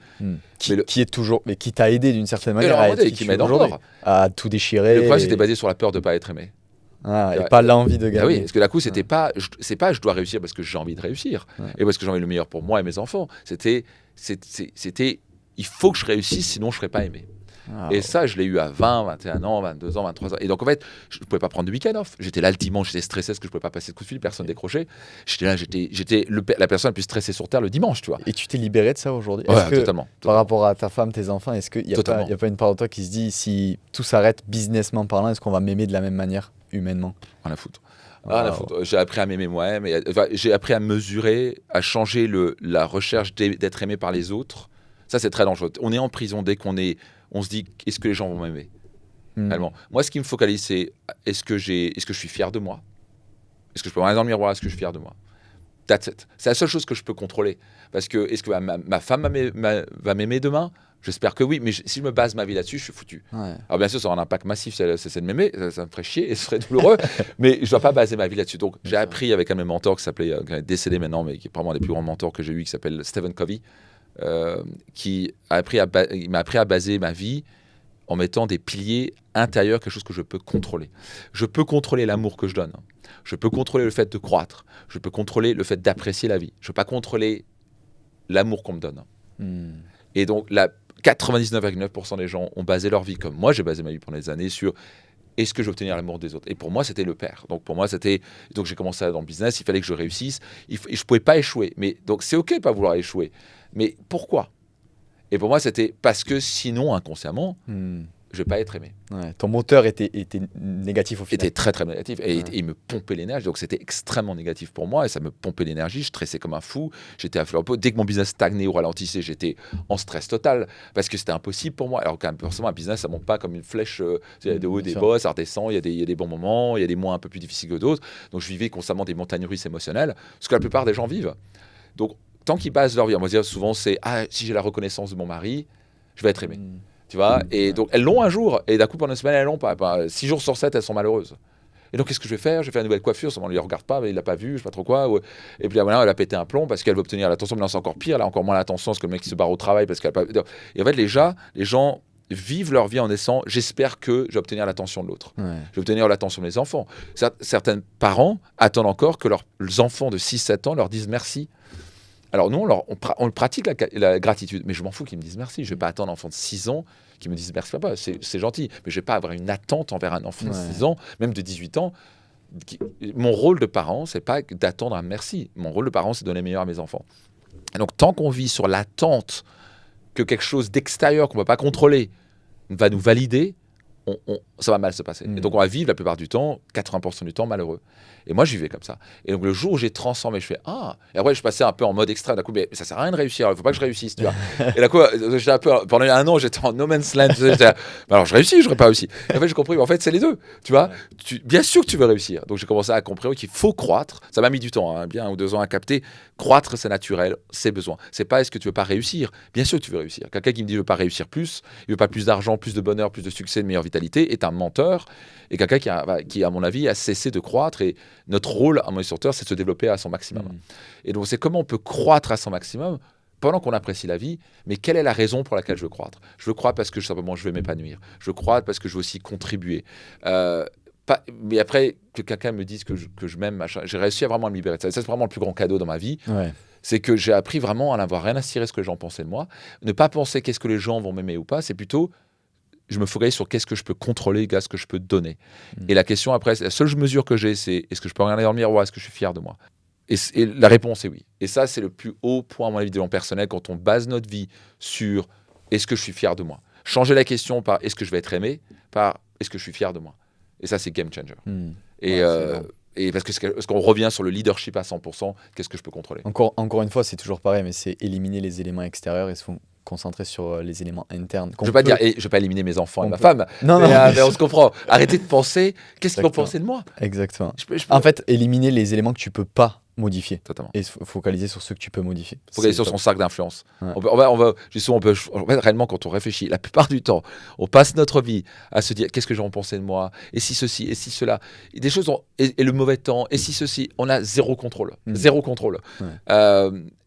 qui est toujours, mais qui t'a aidé d'une certaine manière qui m'aide encore à tout déchirer. Le problème c'était basé sur la peur de pas être aimé. Et pas l'envie de gagner. Oui, parce que d'un coup c'était pas, c'est pas je dois réussir parce que j'ai envie de réussir et parce que j'ai envie le meilleur pour moi et mes enfants. C'était il faut que je réussisse sinon je serais pas aimé. Et ça, je l'ai eu à 20, 21 ans, 22 ans, 23 ans. Et donc, en fait, je ne pouvais pas prendre de week-end off. J'étais là le dimanche, j'étais stressé parce que je ne pouvais pas passer de coup de fil, personne décrochait. J'étais là, j'étais la personne la plus stressée sur Terre le dimanche, tu vois. Et tu t'es libéré de ça aujourd'hui? Ouais, totalement. Par rapport à ta femme, tes enfants, est-ce qu'il n'y a pas une part de toi qui se dit, si tout s'arrête businessment parlant, est-ce qu'on va m'aimer de la même manière, humainement? Rien à foutre. J'ai appris à m'aimer moi-même, j'ai appris à mesurer, à changer la recherche d'être aimé par les autres. Ça, c'est très dangereux. On est en prison dès on se dit, est-ce que les gens vont m'aimer réellement. Moi, ce qui me focalise, c'est est-ce que je suis fier de moi? Est-ce que je peux me regarder dans le miroir? Est-ce que je suis fier de moi? That's it. C'est la seule chose que je peux contrôler. Parce que est-ce que ma femme va m'aimer demain? J'espère que oui, mais si je me base ma vie là-dessus, je suis foutu. Ouais. Alors bien sûr, ça aura un impact massif, c'est de m'aimer, ça me ferait chier et ce serait douloureux, mais je ne dois pas baser ma vie là-dessus. Donc j'ai appris avec un de mes mentors qui est décédé maintenant, mais qui est probablement un des plus grands mentors que j'ai eu, qui s'appelle Stephen Covey, il m'a appris à baser ma vie en mettant des piliers intérieurs, quelque chose que je peux contrôler. Je peux contrôler l'amour que je donne. Je peux contrôler le fait de croître. Je peux contrôler le fait d'apprécier la vie. Je ne peux pas contrôler l'amour qu'on me donne. Et donc, 99,9% des gens ont basé leur vie, comme moi j'ai basé ma vie pendant des années, sur est-ce que je vais obtenir l'amour des autres. Et pour moi, c'était le père. Donc, pour moi, donc j'ai commencé dans le business, il fallait que je réussisse. Je ne pouvais pas échouer. Mais, donc, c'est OK de ne pas vouloir échouer. Mais pourquoi? Et pour moi, c'était parce que sinon, inconsciemment, je ne vais pas être aimé. Ouais, ton moteur était négatif au final. Était très, très négatif. Et il me pompait l'énergie. Donc, c'était extrêmement négatif pour moi. Et ça me pompait l'énergie. Je stressais comme un fou. J'étais à fleur de peau. Dès que mon business stagnait ou ralentissait, j'étais en stress total. Parce que c'était impossible pour moi. Alors, quand même, forcément, un business, ça ne monte pas comme une flèche. Il y a des hauts et des bas, ça redescend. Il y a des bons moments. Il y a des mois un peu plus difficiles que d'autres. Donc, je vivais constamment des montagnes russes émotionnelles. Ce que la plupart des gens vivent. Donc, tant qu'ils basent leur vie, on va dire souvent, c'est si j'ai la reconnaissance de mon mari, je vais être aimé. Tu vois, et donc elles l'ont un jour, et d'un coup pendant une semaine elles l'ont pas. 6 jours sur 7 elles sont malheureuses. Et donc qu'est-ce que je vais faire? Je vais faire une nouvelle coiffure, on ne lui regarde pas, mais il l'a pas vu, je sais pas trop quoi. Et puis là, voilà, elle a pété un plomb parce qu'elle veut obtenir l'attention, mais là c'est encore pire, elle a encore moins l'attention parce que le mec qui se barre au travail parce qu'elle a pas. Et en fait les gens vivent leur vie en disant j'espère que je vais obtenir l'attention de l'autre. Je vais obtenir l'attention de mes enfants. Certains parents attendent encore que leurs enfants de 6-7 ans leur disent merci. Alors nous, on pratique la gratitude, mais je m'en fous qu'ils me disent merci. Je ne vais pas attendre un enfant de 6 ans qui me dise merci papa, c'est gentil. Mais je ne vais pas avoir une attente envers un enfant de 6 ans, même de 18 ans. Mon rôle de parent, ce n'est pas d'attendre un merci. Mon rôle de parent, c'est de donner le meilleur à mes enfants. Et donc tant qu'on vit sur l'attente que quelque chose d'extérieur qu'on ne peut pas contrôler va nous valider, ça va mal se passer. Et donc on va vivre la plupart du temps, 80% du temps malheureux. Et moi, j'y vais comme ça. Et donc, le jour où j'ai transformé, je fais Et après, je passais un peu en mode extrême. D'un coup, mais ça sert à rien de réussir. Il ne faut pas que je réussisse, tu vois. Et d'un coup, j'étais un peu, pendant un an, j'étais en no man's land. Alors, je réussis, je n'aurais pas réussi. Et en fait, j'ai compris, mais en fait, c'est les deux. Tu vois, bien sûr que tu veux réussir. Donc, j'ai commencé à comprendre qu'il faut croître. Ça m'a mis du temps, bien 1 ou 2 ans à capter. Croître, c'est naturel, c'est besoin. C'est pas est-ce que tu veux pas réussir. Bien sûr que tu veux réussir. Quelqu'un qui me dit je veux pas réussir plus, il veut pas plus d'argent, plus de bonheur, plus de succès, de meilleure vitalité, est un menteur. Et quelqu'un qui, à mon avis, a cessé de croître. Et notre rôle à Moïse sur Terre, c'est de se développer à son maximum. Et donc, c'est comment on peut croître à son maximum pendant qu'on apprécie la vie, mais quelle est la raison pour laquelle je veux croître? Je veux croître parce que simplement je veux m'épanouir. Je veux croître parce que je veux aussi contribuer. Mais après, que quelqu'un me dise que je m'aime, machin, j'ai réussi à vraiment me libérer de ça. Ça, c'est vraiment le plus grand cadeau dans ma vie. C'est que j'ai appris vraiment à n'avoir rien à cirer ce que les gens pensaient de moi. Ne pas penser qu'est-ce que les gens vont m'aimer ou pas, c'est plutôt je me focalise sur qu'est-ce que je peux contrôler, ce que je peux donner. Et la question après, la seule mesure que j'ai, c'est est-ce que je peux regarder dans le miroir, est-ce que je suis fier de moi? Et la réponse est oui. Et ça, c'est le plus haut point, à mon avis, de développement personnel, quand on base notre vie sur est-ce que je suis fier de moi? Changer la question par est-ce que je vais être aimé, par est-ce que je suis fier de moi? Et ça, c'est game changer. Et parce qu'on revient sur le leadership à 100%, qu'est-ce que je peux contrôler? Encore une fois, c'est toujours pareil, mais c'est éliminer les éléments extérieurs et se concentrer sur les éléments internes. Je ne vais pas éliminer mes enfants et ma femme, mais on se comprend. Arrêtez de penser, qu'est-ce qu'ils vont penser de moi? Exactement. En fait, éliminer les éléments que tu ne peux pas modifier. Totalement. Et focaliser sur ceux que tu peux modifier. Focaliser sur son cercle d'influence. En fait, réellement, quand on réfléchit, la plupart du temps, on passe notre vie à se dire qu'est-ce que j'en pensais de moi, et si ceci, et si cela. Et des choses, et le mauvais temps, et si ceci, on a zéro contrôle. Zéro contrôle.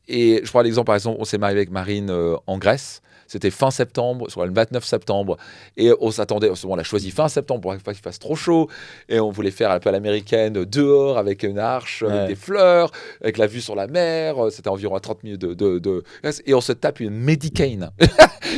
Et je prends l'exemple, par exemple, on s'est marié avec Marine en Grèce. C'était fin septembre, soit le 29 septembre. Et on s'attendait, on l'a choisi fin septembre pour pas qu'il fasse trop chaud. Et on voulait faire un peu à l'américaine, dehors, avec une arche, avec des fleurs, avec la vue sur la mer. C'était environ à 30 minutes Et on se tape une Medicane.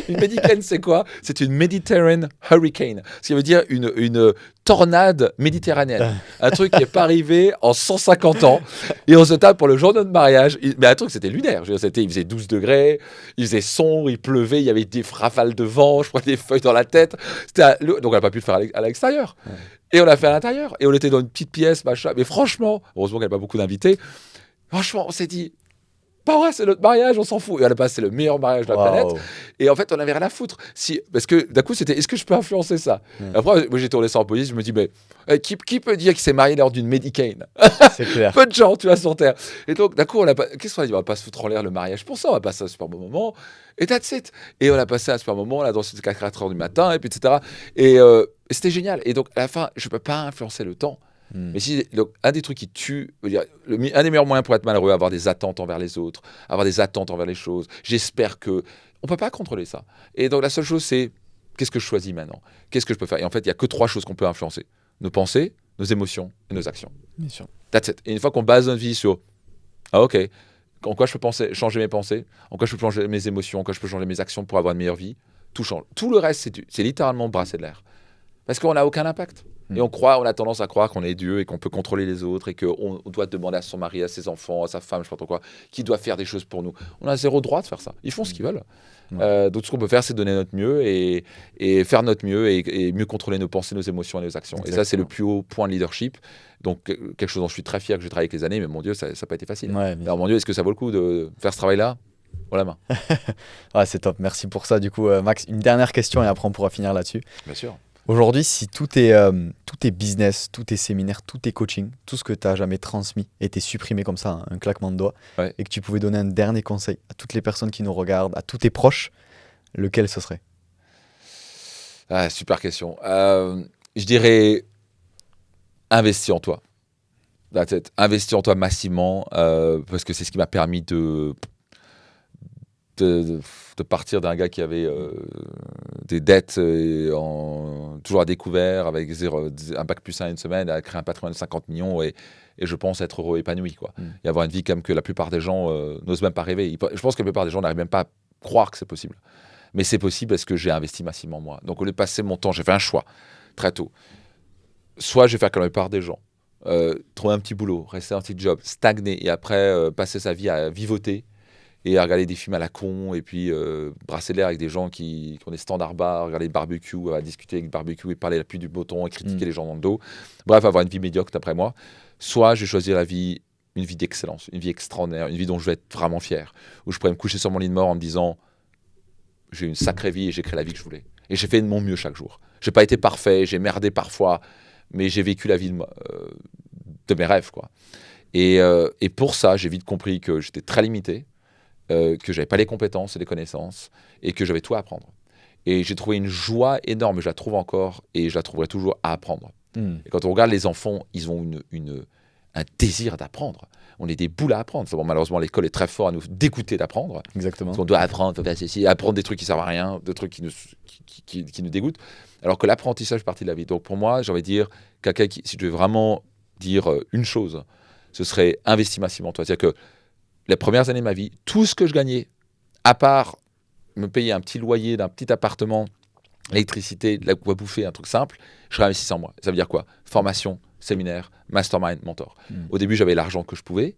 Une Medicane, c'est quoi? C'est une Mediterranean Hurricane. Ce qui veut dire une tornade méditerranéenne. Un truc qui n'est pas arrivé en 150 ans. Et on se tape pour le jour de notre mariage. Mais un truc, c'était lunaire. Il faisait 12 degrés, il faisait sombre, il pleuvait, il y avait des rafales de vent, je prenais des feuilles dans la tête. Donc on n'a pas pu le faire à l'extérieur. Ouais. Et on l'a fait à l'intérieur. Et on était dans une petite pièce, machin. Mais franchement, heureusement qu'il n'y avait pas beaucoup d'invités. Franchement, on s'est dit... Pas vrai, c'est notre mariage, on s'en fout. Et à la base, c'est le meilleur mariage de la planète. Et en fait, on avait rien à foutre. Parce que d'un coup, c'était est-ce que je peux influencer ça? Après, moi, j'ai tourné ça en police. Je me dis, mais qui peut dire qu'il s'est marié lors d'une Medicane? C'est clair. Peu de gens, tu vois, sur Terre. Et donc, d'un coup, qu'est-ce qu'on a dit? On va pas se foutre en l'air le mariage pour ça. On va passer un super bon moment. Et that's it. Et on a passé un super moment. Là, dans 4h du matin, et puis, etc. Et c'était génial. Et donc, à la fin, je peux pas influencer le temps. Mais donc, un des trucs qui tue, un des meilleurs moyens pour être malheureux, avoir des attentes envers les autres, avoir des attentes envers les choses. J'espère que on peut pas contrôler ça. Et donc la seule chose, c'est qu'est-ce que je choisis maintenant? Qu'est-ce que je peux faire? Et en fait, il y a que 3 choses qu'on peut influencer: nos pensées, nos émotions et nos actions. Bien sûr. That's it. Et une fois qu'on base notre vie sur ok, en quoi je peux changer mes pensées, en quoi je peux changer mes émotions, en quoi je peux changer mes actions pour avoir une meilleure vie, tout change. Tout le reste, c'est littéralement brasser de l'air. Parce qu'on n'a aucun impact. Et on a tendance à croire qu'on est Dieu et qu'on peut contrôler les autres et qu'on doit demander à son mari, à ses enfants, à sa femme, je sais pas trop quoi, qui doit faire des choses pour nous. On a 0 droit de faire ça. Ils font ce qu'ils veulent. Donc ce qu'on peut faire, c'est donner notre mieux et faire notre mieux et mieux contrôler nos pensées, nos émotions et nos actions. Exactement. Et ça, c'est le plus haut point de leadership. Donc quelque chose dont je suis très fier, que j'ai travaillé avec les années, mais mon Dieu, ça n'a pas été facile. Alors mon Dieu, est-ce que ça vaut le coup de faire ce travail-là? Voilà la main. C'est top. Merci pour ça. Du coup, Max, une dernière question et après on pourra finir là-dessus. Bien sûr. Aujourd'hui, si tout est business, tout est séminaire, tout est coaching, tout ce que tu n'as jamais transmis était supprimé comme ça, un claquement de doigts, et que tu pouvais donner un dernier conseil à toutes les personnes qui nous regardent, à tous tes proches, lequel ce serait? Super question. Je dirais investis en toi. Investis en toi massivement, parce que c'est ce qui m'a permis de partir d'un gars qui avait des dettes toujours à découvert, avec un bac plus 1 une semaine, à créer un patrimoine de 50 millions et je pense être heureux, épanoui, quoi. Et avoir une vie comme que la plupart des gens n'osent même pas rêver. Je pense que la plupart des gens n'arrivent même pas à croire que c'est possible. Mais c'est possible parce que j'ai investi massivement en moi. Donc au lieu de passer mon temps, j'ai fait un choix très tôt. Soit je vais faire comme la plupart des gens, trouver un petit boulot, rester un petit job, stagner et après passer sa vie à vivoter et à regarder des films à la con, et puis brasser l'air avec des gens qui ont des standards bas, regarder le barbecue, à discuter avec le barbecue et parler la pluie du beau temps et critiquer les gens dans le dos. Bref, avoir une vie médiocre d'après moi. Soit je vais choisir une vie d'excellence, une vie extraordinaire, une vie dont je vais être vraiment fier, où je pourrais me coucher sur mon lit de mort en me disant j'ai une sacrée vie et j'ai créé la vie que je voulais. Et j'ai fait de mon mieux chaque jour. J'ai pas été parfait, j'ai merdé parfois, mais j'ai vécu la vie de mes rêves, quoi. Et pour ça, j'ai vite compris que j'étais très limité, que j'avais pas les compétences et les connaissances et que j'avais tout à apprendre. Et j'ai trouvé une joie énorme, je la trouve encore et je la trouverai toujours à apprendre. Et quand on regarde les enfants, ils ont un désir d'apprendre. On est des boules à apprendre. Bon, malheureusement, l'école est très forte à nous dégoûter d'apprendre. Exactement. Parce qu'on doit apprendre des trucs qui servent à rien, des trucs qui nous dégoûtent. Alors que l'apprentissage fait partie de la vie. Donc pour moi, j'ai envie de dire, si je devais vraiment dire une chose, ce serait investir massivement en toi. C'est-à-dire que les premières années de ma vie, tout ce que je gagnais, à part me payer un petit loyer d'un petit appartement, l'électricité, de la quoi bouffer, un truc simple, je réinvestissais en moi. Ça veut dire quoi? Formation, séminaire, mastermind, mentor. Au début, j'avais l'argent que je pouvais.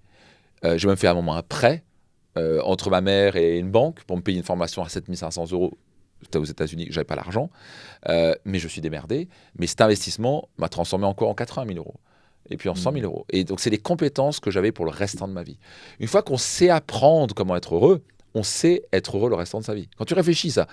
J'ai même fait à un moment un prêt entre ma mère et une banque pour me payer une formation à 7 500 €. C'était aux États-Unis, je n'avais pas l'argent. Mais je suis démerdé. Mais cet investissement m'a transformé encore en 80 000 €. Et puis en 100 000 €. Et donc, c'est les compétences que j'avais pour le restant de ma vie. Une fois qu'on sait apprendre comment être heureux, on sait être heureux le restant de sa vie. Quand tu réfléchis ça,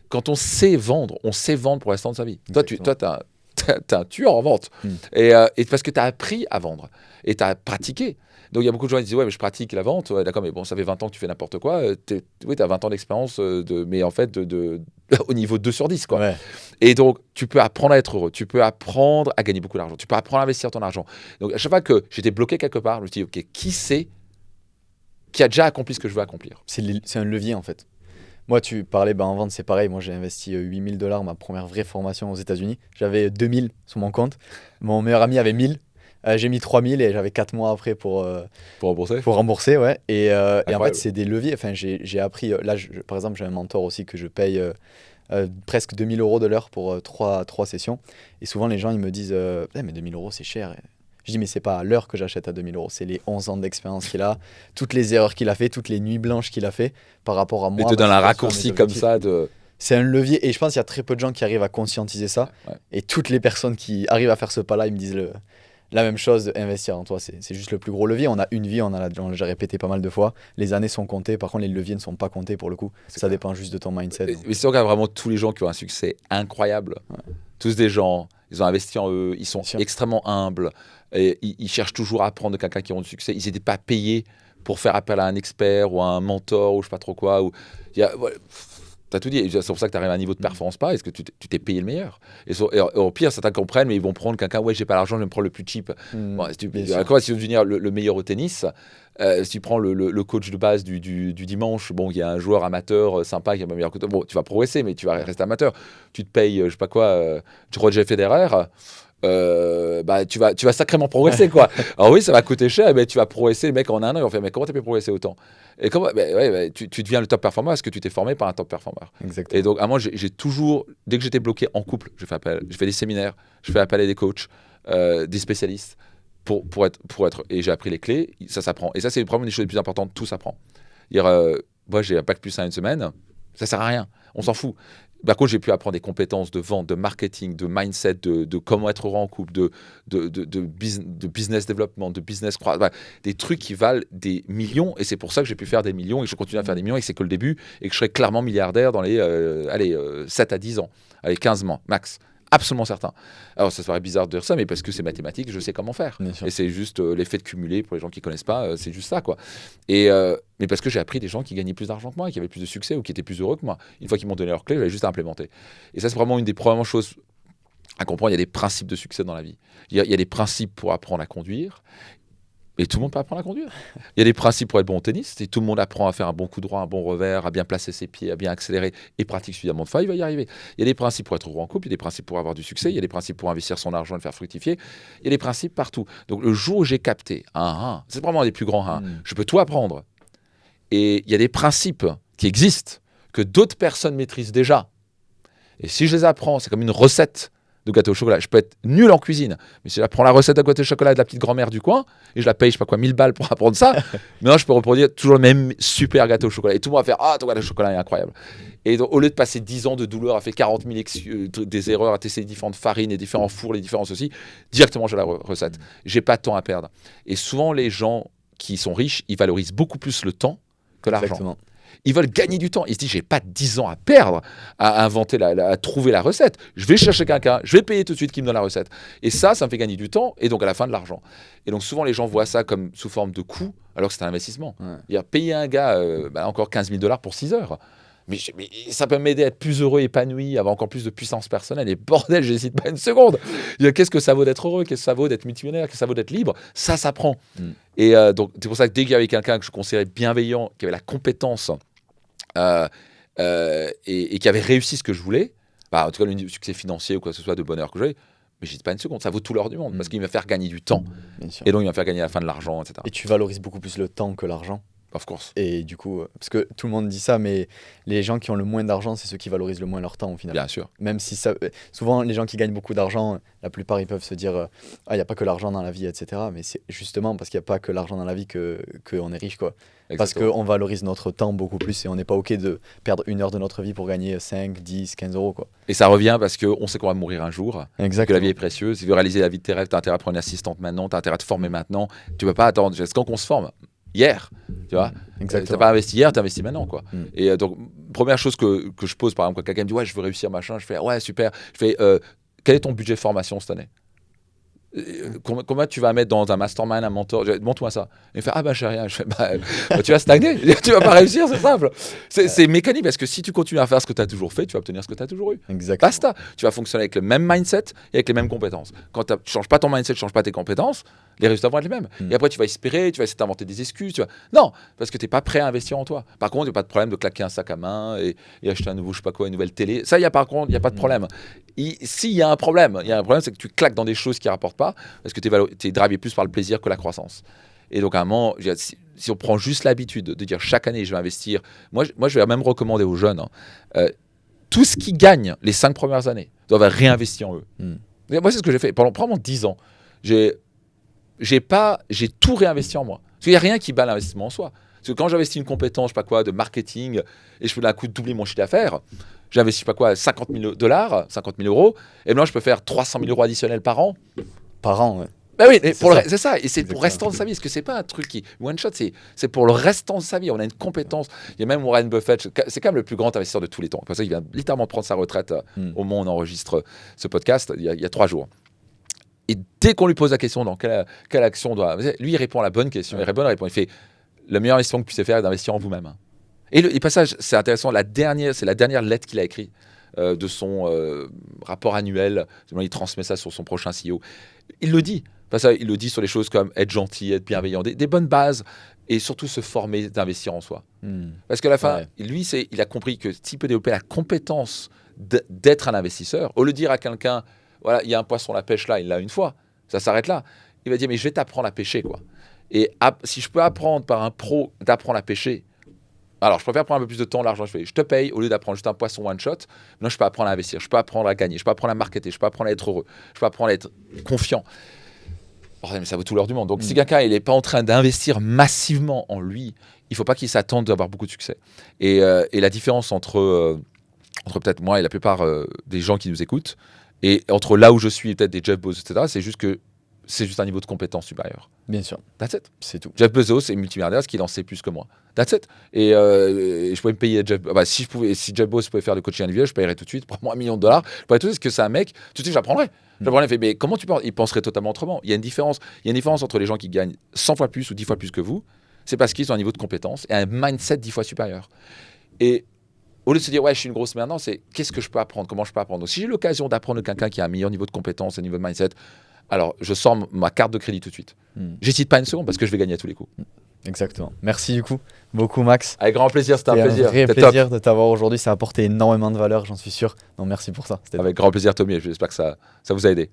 quand on sait vendre pour le restant de sa vie. Toi, tu es un tueur en vente. Et parce que tu as appris à vendre et tu as pratiqué. Donc, il y a beaucoup de gens qui disent « Ouais, mais je pratique la vente. Ouais, d'accord, mais bon, ça fait 20 ans que tu fais n'importe quoi. Oui, tu as 20 ans d'expérience, mais en fait, au niveau 2 sur 10. Quoi. Ouais. Et donc, tu peux apprendre à être heureux. Tu peux apprendre à gagner beaucoup d'argent. Tu peux apprendre à investir ton argent. Donc, à chaque fois que j'étais bloqué quelque part, je me suis dit « Ok, qui a déjà accompli ce que je veux accomplir ?» C'est un levier, en fait. Moi, tu parlais, en vente, c'est pareil. Moi, j'ai investi $8 000, ma première vraie formation aux États-Unis. J'avais 2 000 sur mon compte. Mon meilleur ami avait 1 000. J'ai mis 3 000 et j'avais 4 mois après pour rembourser. Pour rembourser, ouais. Et en fait, c'est des leviers. Enfin, j'ai appris. Là, par exemple, j'ai un mentor aussi que je paye presque 2 000 € de l'heure pour trois sessions. Et souvent, les gens, ils me disent mais 2 000 € c'est cher. Je dis, mais c'est pas à l'heure que j'achète à 2 000 €, c'est les 11 ans d'expérience qu'il a, toutes les erreurs qu'il a fait, toutes les nuits blanches qu'il a fait par rapport à moi. Et te donne un raccourci comme ça. C'est un levier. Et je pense qu'il y a très peu de gens qui arrivent à conscientiser ça. Ouais. Et toutes les personnes qui arrivent à faire ce pas-là, ils me disent la même chose, investir en toi, c'est juste le plus gros levier. On a une vie, on l'a déjà répété pas mal de fois. Les années sont comptées, par contre, les leviers ne sont pas comptés pour le coup. Ça dépend juste de ton mindset. Mais si on regarde vraiment tous les gens qui ont un succès incroyable, tous des gens, ils ont investi en eux, ils sont extrêmement humbles, et ils cherchent toujours à apprendre de quelqu'un qui ont du succès. Ils n'étaient pas payés pour faire appel à un expert ou à un mentor ou je sais pas trop quoi. T'as tout dit, c'est pour ça que tu arrives à un niveau de performance pas, est-ce que tu t'es payé le meilleur. Et au pire, certains comprennent, mais ils vont prendre quelqu'un, ouais, j'ai pas l'argent, je vais me prendre le plus cheap. Si tu veux devenir le meilleur au tennis, si tu prends le coach de base du dimanche, bon, il y a un joueur amateur sympa qui est meilleur que toi, bon, tu vas progresser, mais tu vas rester amateur. Tu te payes, je sais pas quoi, Roger Federer. Tu vas sacrément progresser quoi. Alors oui, ça va coûter cher, mais tu vas progresser. Les mecs en un an ils vont faire mais comment tu pu progresser autant? Et comment tu deviens le top performer parce que tu t'es formé par un top performer. Exactement. Et donc moi j'ai toujours, dès que j'étais bloqué en couple, je fais des séminaires, je fais appel à des coachs, des spécialistes pour être, et j'ai appris les clés. Ça s'apprend, et ça c'est vraiment une des choses les plus importantes. Tout s'apprend. Moi j'ai un bac plus 1 une semaine, ça sert à rien, on s'en fout. Par contre, j'ai pu apprendre des compétences de vente, de marketing, de mindset, de comment être heureux en couple, de business développement, de business croissance, des trucs qui valent des millions. Et c'est pour ça que j'ai pu faire des millions et que je continue à faire des millions et que c'est que le début et que je serai clairement milliardaire dans les 7 à 10 ans, 15 mois max. Absolument certain. Alors ça serait bizarre de dire ça, mais parce que c'est mathématique, je sais comment faire. Et c'est juste l'effet de cumuler pour les gens qui connaissent pas, c'est juste ça quoi. Mais parce que j'ai appris des gens qui gagnaient plus d'argent que moi, qui avaient plus de succès ou qui étaient plus heureux que moi. Une fois qu'ils m'ont donné leurs clés, j'avais juste à implémenter. Et ça c'est vraiment une des premières choses à comprendre. Il y a des principes de succès dans la vie. Il y a des principes pour apprendre à conduire. Et tout le monde peut apprendre à conduire. Il y a des principes pour être bon au tennis. Si tout le monde apprend à faire un bon coup droit, un bon revers, à bien placer ses pieds, à bien accélérer et pratique suffisamment de fois, il va y arriver. Il y a des principes pour être heureux en couple, il y a des principes pour avoir du succès, il y a des principes pour investir son argent et le faire fructifier. Il y a des principes partout. Donc le jour où j'ai capté c'est vraiment un des plus grands je peux tout apprendre. Et il y a des principes qui existent, que d'autres personnes maîtrisent déjà. Et si je les apprends, c'est comme une recette de gâteau au chocolat. Je peux être nul en cuisine, mais si je prends la recette de gâteau au chocolat de la petite grand-mère du coin et je la paye, je sais pas quoi, 1000 balles pour apprendre ça, maintenant je peux reproduire toujours le même super gâteau au chocolat. Et tout le monde va faire ton gâteau au chocolat est incroyable. Et donc, au lieu de passer 10 ans de douleur à faire 40 000 des erreurs, à tester les différentes farines, les différents fours, les différents ceci, directement j'ai la recette. J'ai pas de temps à perdre. Et souvent, les gens qui sont riches, ils valorisent beaucoup plus le temps que l'argent. Exactement. Ils veulent gagner du temps. Ils se disent, j'ai pas 10 ans à perdre à inventer, à trouver la recette. Je vais chercher quelqu'un, je vais payer tout de suite qui me donne la recette. Et ça me fait gagner du temps et donc à la fin de l'argent. Et donc souvent les gens voient ça comme sous forme de coût alors que c'est un investissement. Ouais. Payer un gars encore 15 000 $ pour 6 heures. Mais ça peut m'aider à être plus heureux, épanoui, avoir encore plus de puissance personnelle. Et bordel, j'hésite pas une seconde. Qu'est-ce que ça vaut d'être heureux? Qu'est-ce que ça vaut d'être multimillionnaire? Qu'est-ce que ça vaut d'être libre? Ça s'apprend. Et donc, c'est pour ça que dès qu'il y avait quelqu'un que je considérais bienveillant, qui avait la compétence et qui avait réussi ce que je voulais, en tout cas, le succès financier ou quoi que ce soit, de bonheur que j'ai, mais j'hésite pas une seconde, ça vaut tout l'or du monde parce qu'il va me faire gagner du temps. Et donc, il va me faire gagner à la fin de l'argent, etc. Et tu valorises beaucoup plus le temps que l'argent. Of course. Et du coup, parce que tout le monde dit ça, mais les gens qui ont le moins d'argent, c'est ceux qui valorisent le moins leur temps au final. Bien sûr. Même si souvent, les gens qui gagnent beaucoup d'argent, la plupart, ils peuvent se dire il n'y a pas que l'argent dans la vie, etc. Mais c'est justement parce qu'il n'y a pas que l'argent dans la vie qu'on est riche, quoi. Exactement. Parce qu'on valorise notre temps beaucoup plus et on n'est pas OK de perdre 1 heure de notre vie pour gagner 5, 10, 15 €, quoi. Et ça revient parce qu'on sait qu'on va mourir un jour. Exactement. Que la vie est précieuse. Si tu veux réaliser la vie de tes rêves, tu as intérêt à prendre une assistante maintenant, tu as intérêt à te former maintenant. Tu ne peux pas attendre. C'est quand on se forme. Hier, tu vois, t'as pas investi hier, t'as investi maintenant, quoi. Et donc, première chose que je pose, par exemple, quand quelqu'un me dit ouais, je veux réussir, machin, je fais ouais, super. Je fais quel est ton budget de formation cette année? Combien tu vas mettre dans un mastermind, un mentor? Montre-moi ça. Il me fait j'ai rien. Je fais tu vas stagner, tu vas pas réussir, c'est simple. C'est mécanique parce que si tu continues à faire ce que tu as toujours fait, tu vas obtenir ce que tu as toujours eu. Exactement. Basta. Tu vas fonctionner avec le même mindset et avec les mêmes compétences. Quand tu changes pas ton mindset, tu changes pas tes compétences, Les résultats vont être les mêmes. Et après, tu vas espérer, tu vas essayer d'inventer des excuses. Non, parce que tu n'es pas prêt à investir en toi. Par contre, il n'y a pas de problème de claquer un sac à main et acheter un nouveau, je sais pas quoi, une nouvelle télé. Ça, par contre, il n'y a pas de problème. S'il y a un problème, c'est que tu claques dans des choses qui ne rapportent pas parce que tu es drivé plus par le plaisir que la croissance. Et donc, à un moment, si on prend juste l'habitude de dire chaque année, je vais investir, moi je vais même recommander aux jeunes, tout ce qu'ils gagnent les 5 premières années, doivent réinvestir en eux. Moi, c'est ce que j'ai fait. Pendant probablement 10 ans, j'ai tout réinvesti en moi. Parce qu'il n'y a rien qui bat l'investissement en soi. Parce que quand j'investis une compétence, je sais pas quoi, de marketing, et je peux d'un coup doubler mon chiffre d'affaires, j'investis, je sais pas quoi, $50 000, €, et maintenant je peux faire 300 000 € additionnels par an. Par an, ouais. Ben oui, c'est ça, et c'est pour le restant de sa vie, parce que c'est pas un truc qui one shot, c'est pour le restant de sa vie. On a une compétence. Il y a même Warren Buffett, c'est quand même le plus grand investisseur de tous les temps. Pour ça, il vient littéralement prendre sa retraite au moment où on enregistre ce podcast, il y a 3 jours. Et dès qu'on lui pose la question dans quelle action doit, lui il répond à la bonne question, il fait le meilleur investissement que vous puissiez faire est d'investir en vous-même. Et le passage, c'est intéressant, c'est la dernière lettre qu'il a écrite de son rapport annuel. Il transmet ça sur son prochain CEO. Il le dit. Il le dit sur les choses comme être gentil, être bienveillant, des bonnes bases, et surtout se former, d'investir en soi. Parce qu'à la fin, lui, il a compris que s'il peut développer la compétence d'être un investisseur, au lieu de dire à quelqu'un, voilà, il y a un poisson à la pêche là, il l'a une fois, ça s'arrête là. Il va dire, mais je vais t'apprendre à pêcher, quoi. Et si je peux apprendre par un pro d'apprendre à pêcher, alors je préfère prendre un peu plus de temps, l'argent, je te paye, au lieu d'apprendre juste un poisson one shot. Maintenant, je peux apprendre à investir, je peux apprendre à gagner, je peux apprendre à marketer, je peux apprendre à être heureux, je peux apprendre à être confiant. Mais ça vaut tout l'or du monde. Donc, si quelqu'un n'est pas en train d'investir massivement en lui, il ne faut pas qu'il s'attende d'avoir beaucoup de succès. Et la différence entre peut-être moi et la plupart des gens qui nous écoutent, et entre là où je suis et peut-être des Jeff Bezos, etc., c'est juste un niveau de compétence supérieur. Bien sûr. That's it. C'est tout. Jeff Bezos est multimilliardaire, ce qu'il en sait plus que moi. That's it. Et je pouvais me payer Jeff. Si Jeff Bezos pouvait faire du coaching individuel, je paierais tout de suite, pour moi, $1 million. Je pourrais tout de suite, que c'est un mec, tout de suite, j'apprendrais. Mais comment tu penses ? Il penserait totalement autrement. Il y a une différence entre les gens qui gagnent 100 fois plus ou 10 fois plus que vous. C'est parce qu'ils ont un niveau de compétence et un mindset 10 fois supérieur. Et au lieu de se dire, ouais, je suis une grosse merde, non, c'est qu'est-ce que je peux apprendre ? Comment je peux apprendre ? Donc, si j'ai l'occasion d'apprendre de quelqu'un qui a un meilleur niveau de compétence et un niveau de mindset, alors je sors ma carte de crédit tout de suite. J'hésite pas une seconde parce que je vais gagner à tous les coups. Exactement. Merci du coup, beaucoup Max. Avec grand plaisir, c'était un plaisir. Un vrai plaisir de t'avoir aujourd'hui, ça a apporté énormément de valeur, j'en suis sûr. Donc merci pour ça. Avec grand plaisir Tommy, j'espère que ça vous a aidé.